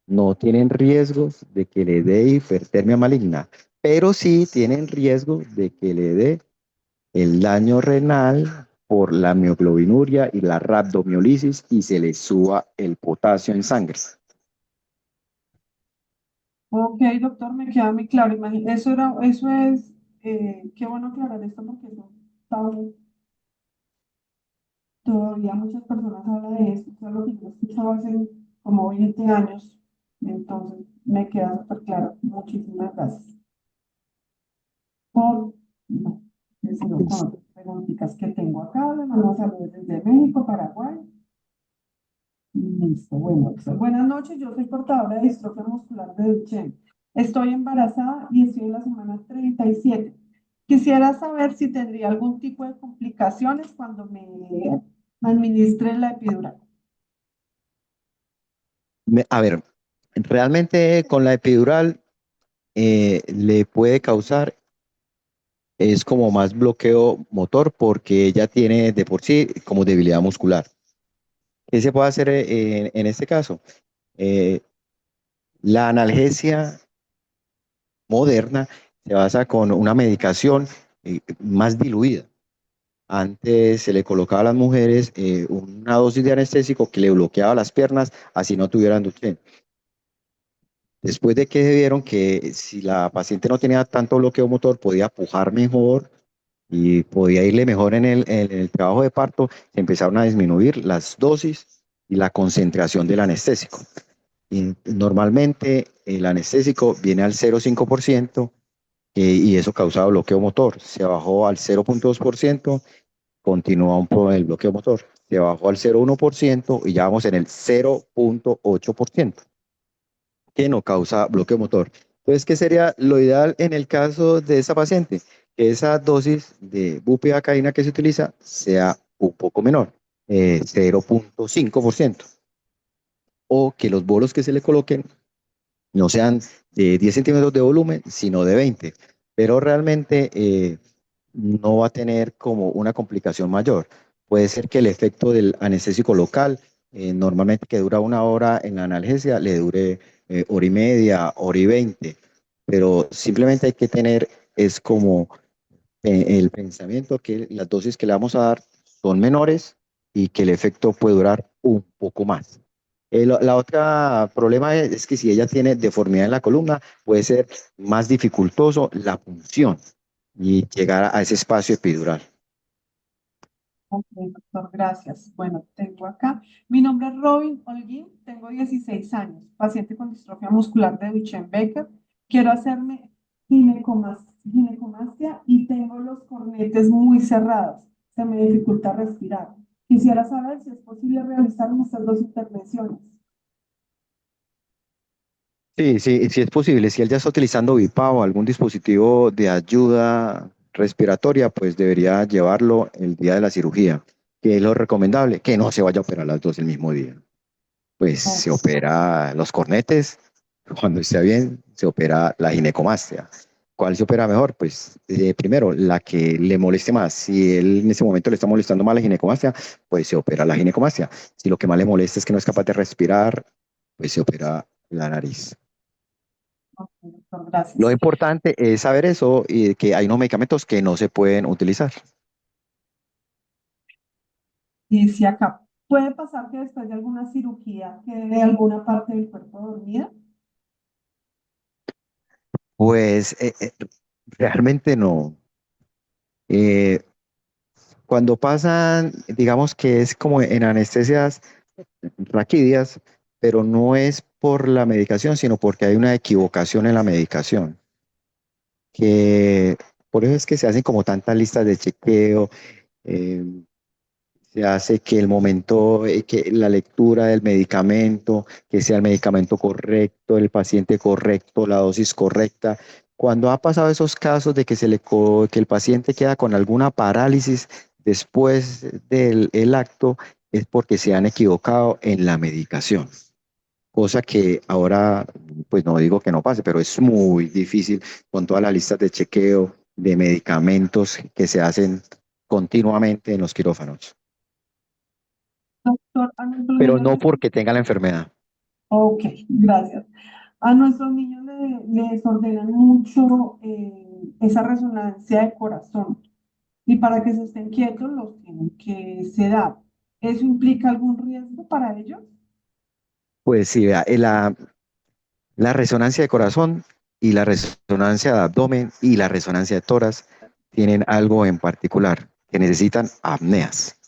no tienen riesgos de que le dé hipertermia maligna, pero sí tienen riesgo de que le dé el daño renal por la mioglobinuria y la rhabdomiolisis y se le suba el potasio en sangre. Ok, doctor, me queda muy claro. Eso es, qué bueno aclarar esto porque eso está todavía muchas personas hablan de esto, es algo que yo he escuchado hace como 20 años, entonces me queda súper claro. Muchísimas gracias por, no, me sigo con otras preguntitas que tengo acá. Le mando saludos desde México, Paraguay. Listo, bueno, buenas noches, yo soy portadora de distrofia muscular de Duchenne. Estoy embarazada y estoy en la semana 37. Quisiera saber si tendría algún tipo de complicaciones cuando me administre la epidural. A ver, realmente con la epidural le puede causar, es como más bloqueo motor porque ella tiene de por sí como debilidad muscular. ¿Qué se puede hacer en este caso? Eh, la analgesia moderna se basa con una medicación más diluida. Antes se le colocaba a las mujeres una dosis de anestésico que le bloqueaba las piernas, así no tuvieran Duchenne. Después de que vieron que si la paciente no tenía tanto bloqueo motor, podía pujar mejor y podía irle mejor en el trabajo de parto, se empezaron a disminuir las dosis y la concentración del anestésico. Y normalmente el anestésico viene al 0,5% y eso causaba bloqueo motor. Se bajó al 0,2%, continúa un poco el bloqueo motor. Se bajó al 0,1% y ya vamos en el 0,8% que no causa bloqueo motor. Entonces, ¿qué sería lo ideal en el caso de esa paciente? Que esa dosis de bupivacaína que se utiliza sea un poco menor, 0,5%, o que los bolos que se le coloquen no sean de 10 centímetros de volumen, sino de 20. Pero realmente no va a tener como una complicación mayor. Puede ser que el efecto del anestésico local, normalmente que dura 1 hora en la analgesia, le dure hora y media, hora y 20. Pero simplemente hay que tener, es como el pensamiento que las dosis que le vamos a dar son menores y que el efecto puede durar un poco más. La otra problema es que si ella tiene deformidad en la columna, puede ser más dificultoso la punción y llegar a ese espacio epidural. Ok, doctor, gracias. Bueno, tengo acá. Mi nombre es Robin Holguín, tengo 16 años, paciente con distrofia muscular de Duchenne-Becker. Quiero hacerme ginecomastia y tengo los cornetes muy cerrados. Se me dificulta respirar. Quisiera saber si es posible realizar estas dos intervenciones. Sí, sí, sí es posible. Si él ya está utilizando BiPAP o algún dispositivo de ayuda respiratoria, pues debería llevarlo el día de la cirugía. ¿Qué es lo recomendable? Que no se vaya a operar las dos el mismo día. Pues Oh, se opera los cornetes, cuando esté bien, se opera la ginecomastia. ¿Cuál se opera mejor? Pues primero, la que le moleste más. Si él en ese momento le está molestando más la ginecomastia, pues se opera la ginecomastia. Si lo que más le molesta es que no es capaz de respirar, pues se opera la nariz. ok, doctor, Lo gracias. importante es saber eso y que hay unos medicamentos que no se pueden utilizar. Dice acá, ¿puede pasar que después de alguna cirugía quede alguna parte del cuerpo dormida? Pues realmente no. Eh, Cuando pasan, digamos que es como en anestesias raquídeas, pero no es por la medicación, sino porque hay una equivocación en la medicación, que por eso es que se hacen como tantas listas de chequeo, eh, se hace que el momento, que la lectura del medicamento, que sea el medicamento correcto, el paciente correcto, la dosis correcta. Cuando ha pasado esos casos de que, que el paciente queda con alguna parálisis después del el acto, es porque se han equivocado en la medicación. Cosa que ahora, pues no digo que no pase, pero es muy difícil con todas las listas de chequeo de medicamentos que se hacen continuamente en los quirófanos, Doctor, a nuestros pero niños no porque tenga la enfermedad. ok, gracias. A nuestros niños les ordenan mucho esa resonancia de corazón y para que se estén quietos los tienen que sedar. ¿Eso implica algún riesgo para ellos? Pues sí, vea, la resonancia de corazón y la resonancia de abdomen y la resonancia de tórax tienen algo en particular, que necesitan apneas.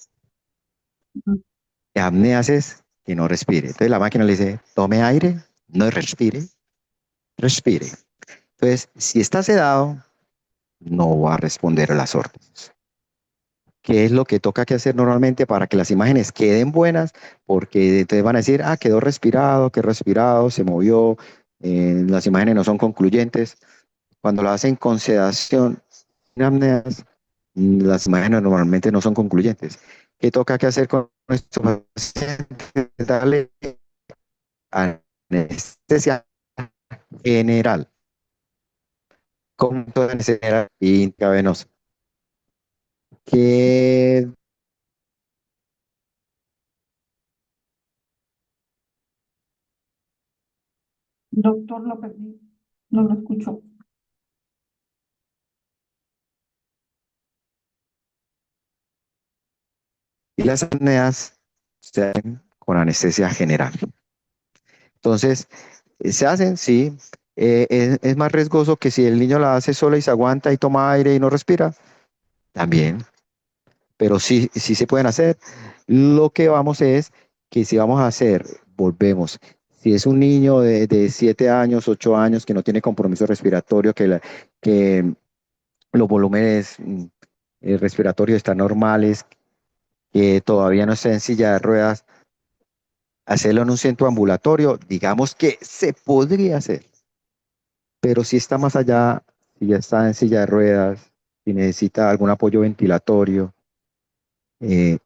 Ujú. Apneas es que no respire. Entonces la máquina le dice, tome aire, no respire, respire. Entonces, si está sedado, no va a responder a las órdenes. ¿Qué es lo que toca que hacer normalmente para que las imágenes queden buenas? Porque entonces van a decir, ah, quedó respirado, se movió, las imágenes no son concluyentes. Cuando lo hacen con sedación, sin apneas, las imágenes normalmente no son concluyentes. ¿Qué toca que hacer con nuestro paciente? Darle anestesia general, con toda anestesia intravenosa. Que Doctor, lo perdí, no lo escuchó. y las apneas se hacen con anestesia general. Entonces, se hacen, sí. Es más riesgoso que si el niño la hace sola y se aguanta y toma aire y no respira, también, pero sí, sí se pueden hacer. Lo que vamos es que si vamos a hacer, volvemos. Si es un niño de 7 años, 8 años que no tiene compromiso respiratorio, que los volúmenes respiratorios están normales, que todavía no está en silla de ruedas, hacerlo en un centro ambulatorio, digamos que se podría hacer, pero si está más allá, si ya está en silla de ruedas, si necesita algún apoyo ventilatorio, eh,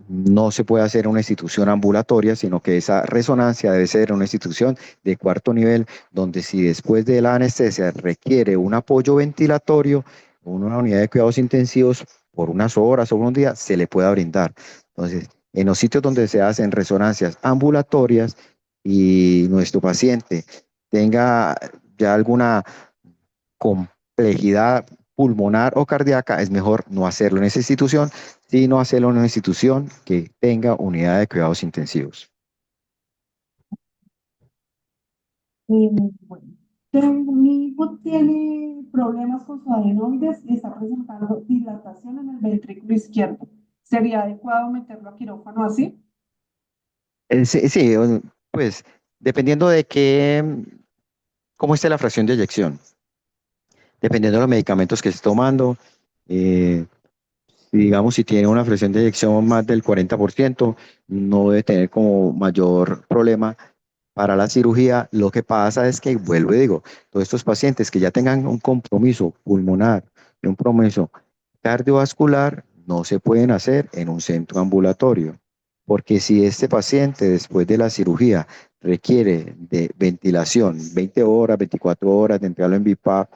no se puede hacer en una institución ambulatoria, sino que esa resonancia debe ser en una institución de cuarto nivel, donde si después de la anestesia requiere un apoyo ventilatorio, una unidad de cuidados intensivos por unas horas o un día, se le pueda brindar. Entonces, en los sitios donde se hacen resonancias ambulatorias y nuestro paciente tenga ya alguna complejidad pulmonar o cardíaca, es mejor no hacerlo en esa institución, sino hacerlo en una institución que tenga unidad de cuidados intensivos. Bueno, mi hijo tiene problemas con su adenoides y está presentando dilatación en el ventrículo izquierdo. ¿Sería adecuado meterlo a quirófano así? Sí, sí, pues dependiendo de cómo esté la fracción de eyección, dependiendo de los medicamentos que esté tomando, eh, digamos, si tiene una fracción de eyección más del 40%, no debe tener como mayor problema para la cirugía. Lo que pasa es que, vuelvo y digo, todos estos pacientes que ya tengan un compromiso pulmonar y un compromiso cardiovascular no se pueden hacer en un centro ambulatorio, porque si este paciente después de la cirugía requiere de ventilación 20 horas, 24 horas de entrarlo en BIPAP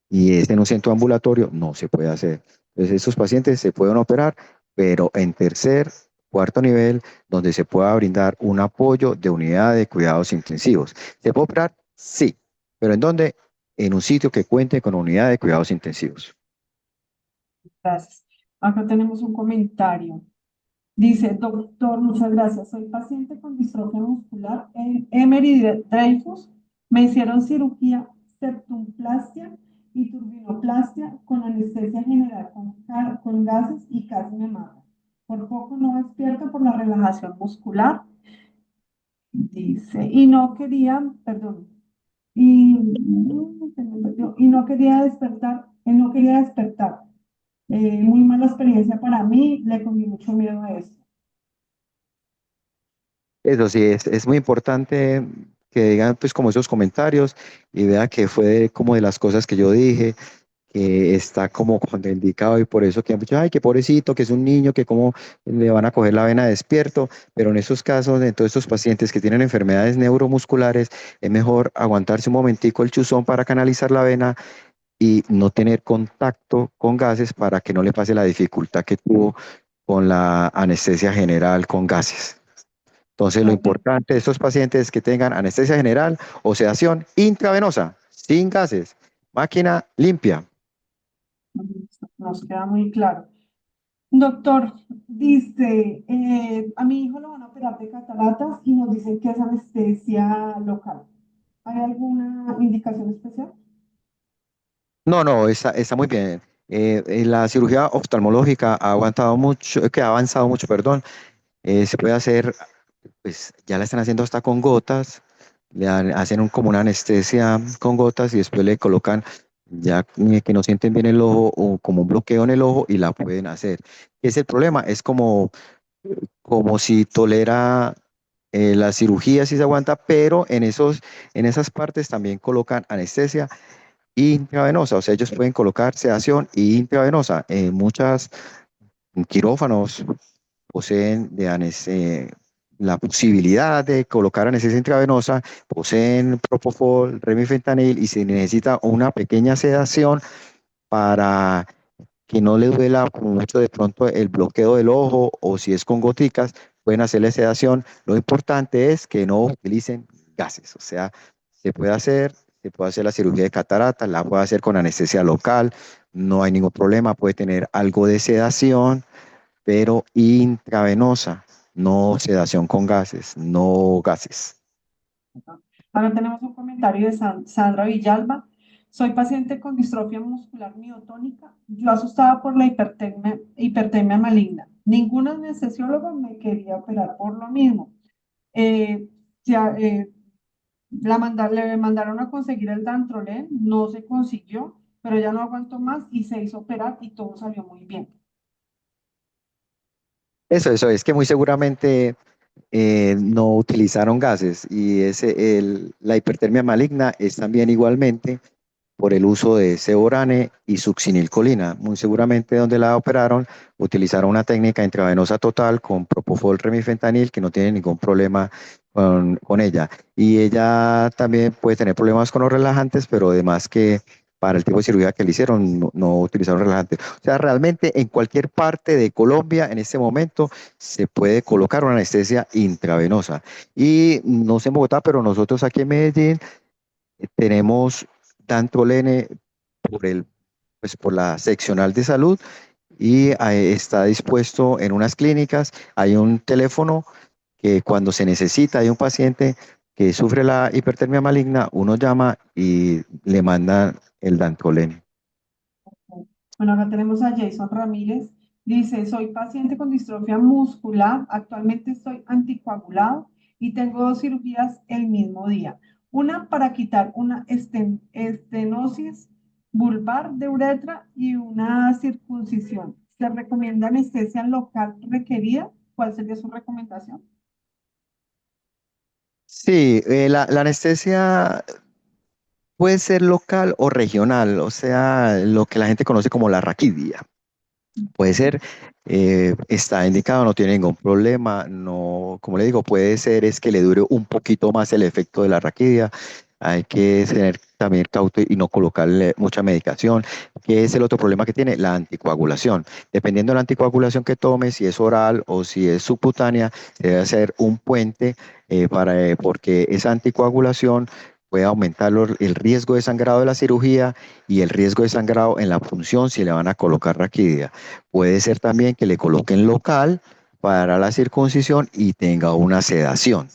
y es en un centro ambulatorio, no se puede hacer. Entonces, estos pacientes se pueden operar, pero en tercer, cuarto nivel, donde se pueda brindar un apoyo de unidad de cuidados intensivos. ¿Se puede operar? Sí. ¿Pero en dónde? En un sitio que cuente con unidad de cuidados intensivos. Gracias. Acá tenemos un comentario. Dice, doctor, muchas gracias. Soy paciente con distrofia muscular en Emery-Dreifuss. Me hicieron cirugía, septumplastia y turbinoplastia con anestesia general con gases y casi me mata. Por poco no despierto por la relajación muscular. Dice, y no quería, perdón, y no quería despertar, no quería despertar. Muy mala experiencia para mí, le cogí mucho miedo a esto. Eso sí, es muy importante que digan pues como esos comentarios y vea que fue como de las cosas que yo dije, que está como contraindicado y por eso que han dicho, ay, qué pobrecito, que es un niño, que cómo le van a coger la vena despierto, pero en esos casos, en todos estos pacientes que tienen enfermedades neuromusculares, es mejor aguantarse un momentico el chuzón para canalizar la vena y no tener contacto con gases para que no le pase la dificultad que tuvo con la anestesia general con gases. Entonces, lo Ok. importante de estos pacientes es que tengan anestesia general o sedación intravenosa, sin gases, máquina limpia. Nos queda muy claro. Doctor, dice, a mi hijo lo van a operar de cataratas y nos dicen que es anestesia local. ¿Hay alguna indicación especial? No, no, está muy bien. La cirugía oftalmológica ha aguantado mucho, que ha avanzado mucho, perdón. Se puede hacer, pues ya la están haciendo hasta con gotas, hacen como una anestesia con gotas y después le colocan ya que no sienten bien el ojo o como un bloqueo en el ojo y la pueden hacer. ¿Qué es el problema? Es como si tolera la cirugía, si se aguanta, pero en esas partes también colocan anestesia intravenosa, o sea, ellos pueden colocar sedación intravenosa. Muchas quirófanos poseen la posibilidad de colocar anestesia intravenosa, poseen propofol, remifentanil y se necesita una pequeña sedación para que no le duela mucho de pronto el bloqueo del ojo o si es con goticas, pueden hacerle sedación. Lo importante es que no utilicen gases, o sea, se puede hacer la cirugía de catarata, la puede hacer con anestesia local, no hay ningún problema, puede tener algo de sedación, pero intravenosa, no sedación con gases, no gases. Ahora tenemos un comentario de Sandra Villalba. Soy paciente con distrofia muscular miotónica. Yo asustada por la hipertermia maligna. Ningún anestesiólogo me quería operar por lo mismo. Eh, ya, le mandaron a conseguir el Dantrolén, no se consiguió, pero ya no aguantó más y se hizo operar y todo salió muy bien. Eso, es que muy seguramente no utilizaron gases y la hipertermia maligna es también igualmente por el uso de ceborane y succinilcolina. Muy seguramente donde la operaron utilizaron una técnica intravenosa total con propofol remifentanil que no tiene ningún problema con ella. Y ella también puede tener problemas con los relajantes, pero además que para el tipo de cirugía que le hicieron no utilizaron relajantes. O sea, realmente en cualquier parte de Colombia en este momento se puede colocar una anestesia intravenosa. Y no sé en Bogotá, pero nosotros aquí en Medellín tenemos Dantrolene por la seccional de salud y está dispuesto en unas clínicas. Hay un teléfono que cuando se necesita, hay un paciente que sufre la hipertermia maligna, uno llama y le mandan el Dantrolene. Bueno, acá tenemos a Jason Ramírez. Dice, soy paciente con distrofia muscular. Actualmente estoy anticoagulado y tengo dos cirugías el mismo día. Una para quitar una estenosis vulvar de uretra y una circuncisión. ¿Se recomienda anestesia local requerida? ¿Cuál sería su recomendación? Sí, la anestesia puede ser local o regional, o sea, lo que la gente conoce como la raquidia. Puede ser, está indicado, no tiene ningún problema, no, como le digo, puede ser es que le dure un poquito más el efecto de la raquidia. Hay que ser también cauto y no colocarle mucha medicación, que es el otro problema que tiene, la anticoagulación. Dependiendo de la anticoagulación que tome, si es oral o si es subcutánea, se debe hacer un puente porque esa anticoagulación puede aumentar el riesgo de sangrado de la cirugía y el riesgo de sangrado en la punción si le van a colocar raquidia. Puede ser también que le coloquen local para la circuncisión y tenga una sedación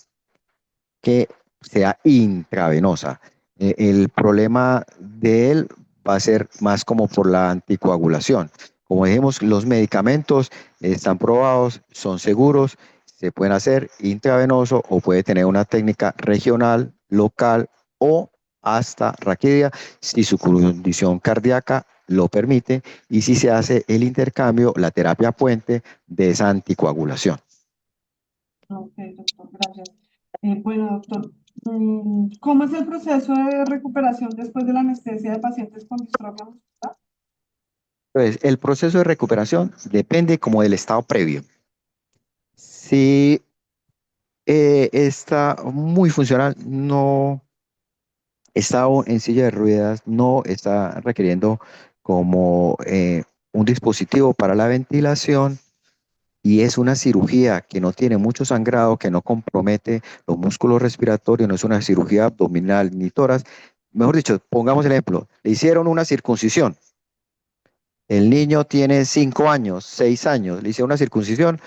que sea intravenosa. El problema de él va a ser más como por la anticoagulación. Como dijimos, los medicamentos están probados, son seguros, se pueden hacer intravenoso o puede tener una técnica regional, local o hasta raquidia si su condición cardíaca lo permite y si se hace el intercambio, la terapia puente de esa anticoagulación. Ok, doctor, gracias. Bueno, doctor, ¿cómo es el proceso de recuperación después de la anestesia de pacientes con distrofia muscular? Entonces, el proceso de recuperación depende como del estado previo. Si está muy funcional, no está en silla de ruedas, no está requiriendo como un dispositivo para la ventilación y es una cirugía que no tiene mucho sangrado, que no compromete los músculos respiratorios, no es una cirugía abdominal ni tórax. Mejor dicho, pongamos el ejemplo, le hicieron una circuncisión. El niño tiene 5 años, 6 años, le hicieron una circuncisión,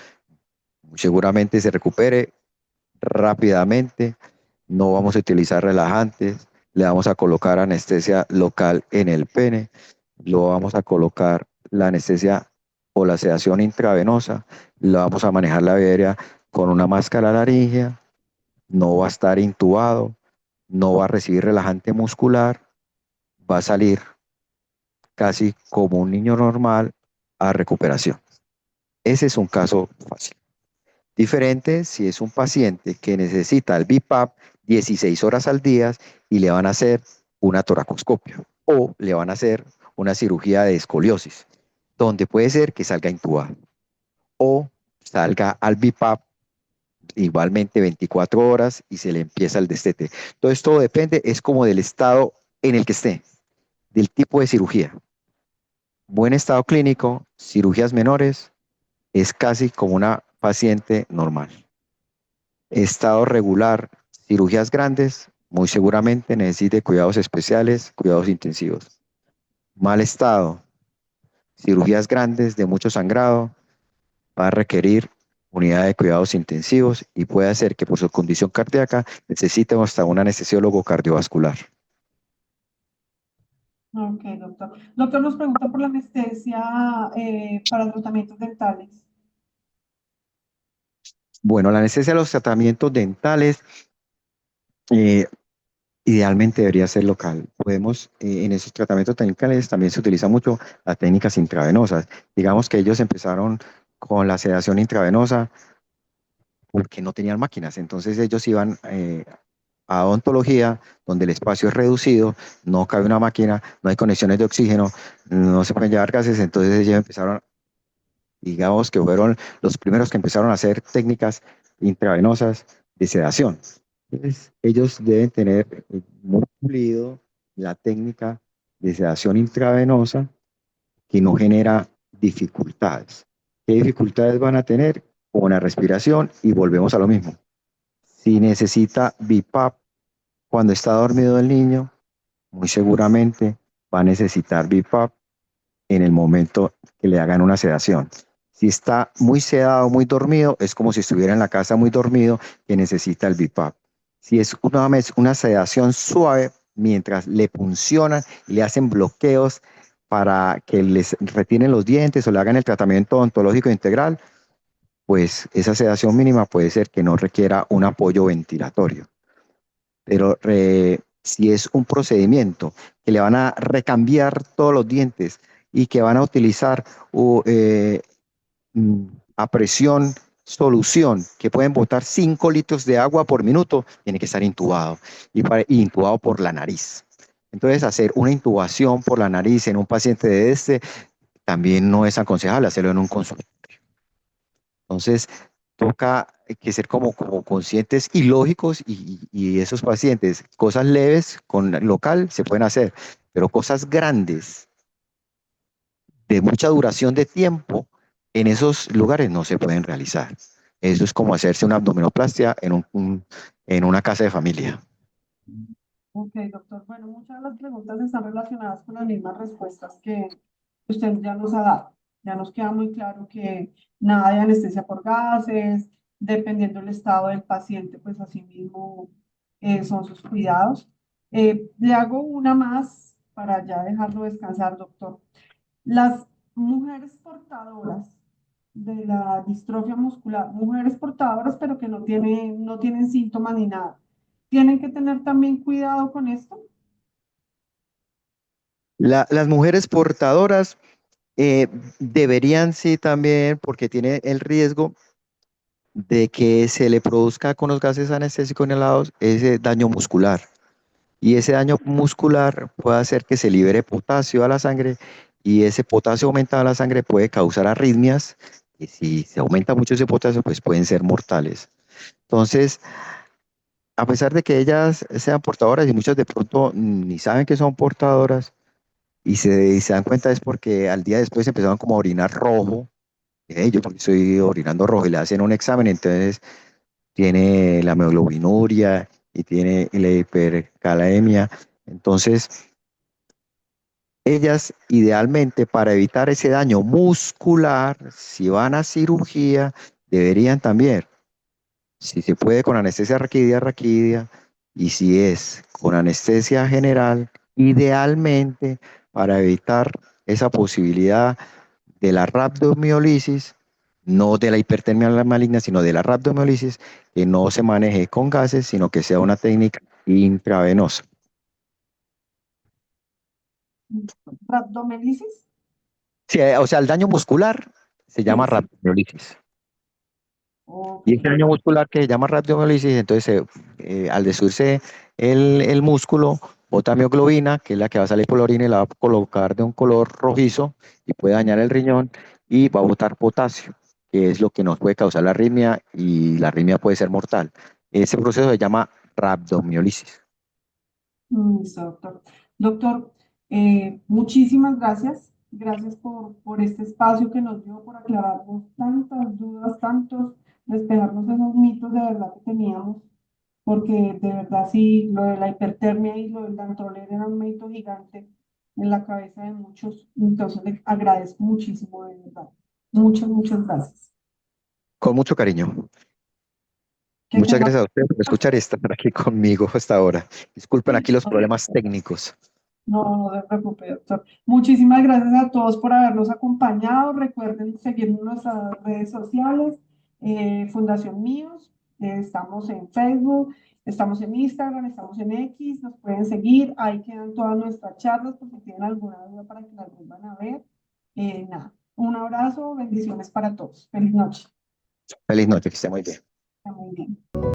seguramente se recupere rápidamente, no vamos a utilizar relajantes, le vamos a colocar anestesia local en el pene, lo vamos a colocar la anestesia o la sedación intravenosa, lo vamos a manejar la vía aérea con una máscara laringea, no va a estar intubado, no va a recibir relajante muscular, va a salir casi como un niño normal a recuperación. Ese es un caso fácil. Diferente si es un paciente que necesita el BiPAP 16 horas al día y le van a hacer una toracoscopia o le van a hacer una cirugía de escoliosis, donde puede ser que salga intubado o salga al BiPAP igualmente 24 horas y se le empieza el destete. Todo esto depende, es como del estado en el que esté, del tipo de cirugía. Buen estado clínico, cirugías menores, es casi como una paciente normal. Estado regular, cirugías grandes, muy seguramente necesite cuidados especiales, cuidados intensivos. Mal estado, cirugías grandes de mucho sangrado, va a requerir unidad de cuidados intensivos y puede hacer que por su condición cardíaca necesite hasta un anestesiólogo cardiovascular. Ok, doctor. Doctor nos pregunta por la anestesia para tratamientos dentales. Bueno, la anestesia de los tratamientos dentales eh, idealmente debería ser local. Podemos, en esos tratamientos dentales también se utiliza mucho las técnicas intravenosas. Digamos que ellos empezaron con la sedación intravenosa porque no tenían máquinas. Entonces ellos iban a odontología, donde el espacio es reducido, no cabe una máquina, no hay conexiones de oxígeno, no se pueden llevar gases. Entonces ellos empezaron, digamos que fueron los primeros que empezaron a hacer técnicas intravenosas de sedación. Entonces, ellos deben tener muy pulido la técnica de sedación intravenosa que no genera dificultades. ¿Qué dificultades van a tener? Con la respiración y volvemos a lo mismo. Si necesita BiPAP cuando está dormido el niño, muy seguramente va a necesitar BiPAP en el momento que le hagan una sedación. Si está muy sedado, muy dormido, es como si estuviera en la casa muy dormido que necesita el BiPAP. Si es una sedación suave, mientras le funcionan y le hacen bloqueos para que les retienen los dientes o le hagan el tratamiento odontológico integral, pues esa sedación mínima puede ser que no requiera un apoyo ventilatorio. Pero si es un procedimiento que le van a recambiar todos los dientes y que van a utilizar a presión solución, que pueden botar 5 litros de agua por minuto, tiene que estar intubado y intubado por la nariz. Entonces, hacer una intubación por la nariz en un paciente de este también no es aconsejable hacerlo en un consultorio. Entonces, toca que ser como conscientes y lógicos y esos pacientes, cosas leves con local se pueden hacer, pero cosas grandes de mucha duración de tiempo en esos lugares no se pueden realizar. Eso es como hacerse una abdominoplastia en una casa de familia. Ok, doctor. Bueno, muchas de las preguntas están relacionadas con las mismas respuestas que usted ya nos ha dado. Ya nos queda muy claro que nada de anestesia por gases, dependiendo del estado del paciente, pues así mismo son sus cuidados. Le hago una más para ya dejarlo descansar, doctor. Las mujeres portadoras de la distrofia muscular, mujeres portadoras pero que no tienen síntomas ni nada, ¿tienen que tener también cuidado con esto? Las mujeres portadoras deberían sí también, porque tiene el riesgo de que se le produzca con los gases anestésicos inhalados ese daño muscular. Y ese daño muscular puede hacer que se libere potasio a la sangre y ese potasio aumentado a la sangre puede causar arritmias y si se aumenta mucho ese potasio, pues pueden ser mortales. Entonces, a pesar de que ellas sean portadoras y muchas de pronto ni saben que son portadoras y se dan cuenta es porque al día después empezaron como a orinar rojo. Yo porque estoy orinando rojo y le hacen un examen, entonces tiene la hemoglobinúria y tiene la hipercalemia. Entonces, ellas idealmente para evitar ese daño muscular, si van a cirugía, deberían también, si se puede con anestesia raquídea, raquídea, y si es con anestesia general, idealmente para evitar esa posibilidad de la rhabdomiolisis, no de la hipertermia maligna, sino de la rhabdomiolisis, que no se maneje con gases, sino que sea una técnica intravenosa. ¿Rhabdomyolysis? Sí, o sea, el daño muscular se llama Sí, sí. rhabdomiolisis. Ok. Y ese daño muscular que se llama rhabdomiolisis, entonces al destruirse el músculo, bota mioglobina, que es la que va a salir por la orina y la va a colocar de un color rojizo y puede dañar el riñón y va a botar potasio, que es lo que nos puede causar la arritmia y la arritmia puede ser mortal. Ese proceso se llama rhabdomiolisis. Listo, doctor. Doctor, muchísimas gracias. Gracias por este espacio que nos dio, por aclararnos tantas dudas, despejarnos esos mitos de verdad que teníamos, porque de verdad sí, lo de la hipertermia y lo del Dantrolén era un mito gigante en la cabeza de muchos. Entonces, le agradezco muchísimo, de verdad. Muchas gracias. Con mucho cariño. Que Muchas tenga... gracias a ustedes por escuchar y estar aquí conmigo hasta ahora. Disculpen aquí los problemas técnicos. No, no se preocupe, doctor. Muchísimas gracias a todos por habernos acompañado. Recuerden seguirnos en nuestras redes sociales, Fundación Míos. Estamos en Facebook, estamos en Instagram, estamos en X. Nos pueden seguir. Ahí quedan todas nuestras charlas por si tienen alguna duda para que las vuelvan a ver. Nada, un abrazo, bendiciones para todos. Feliz noche. Feliz noche, que esté muy bien. Está muy bien.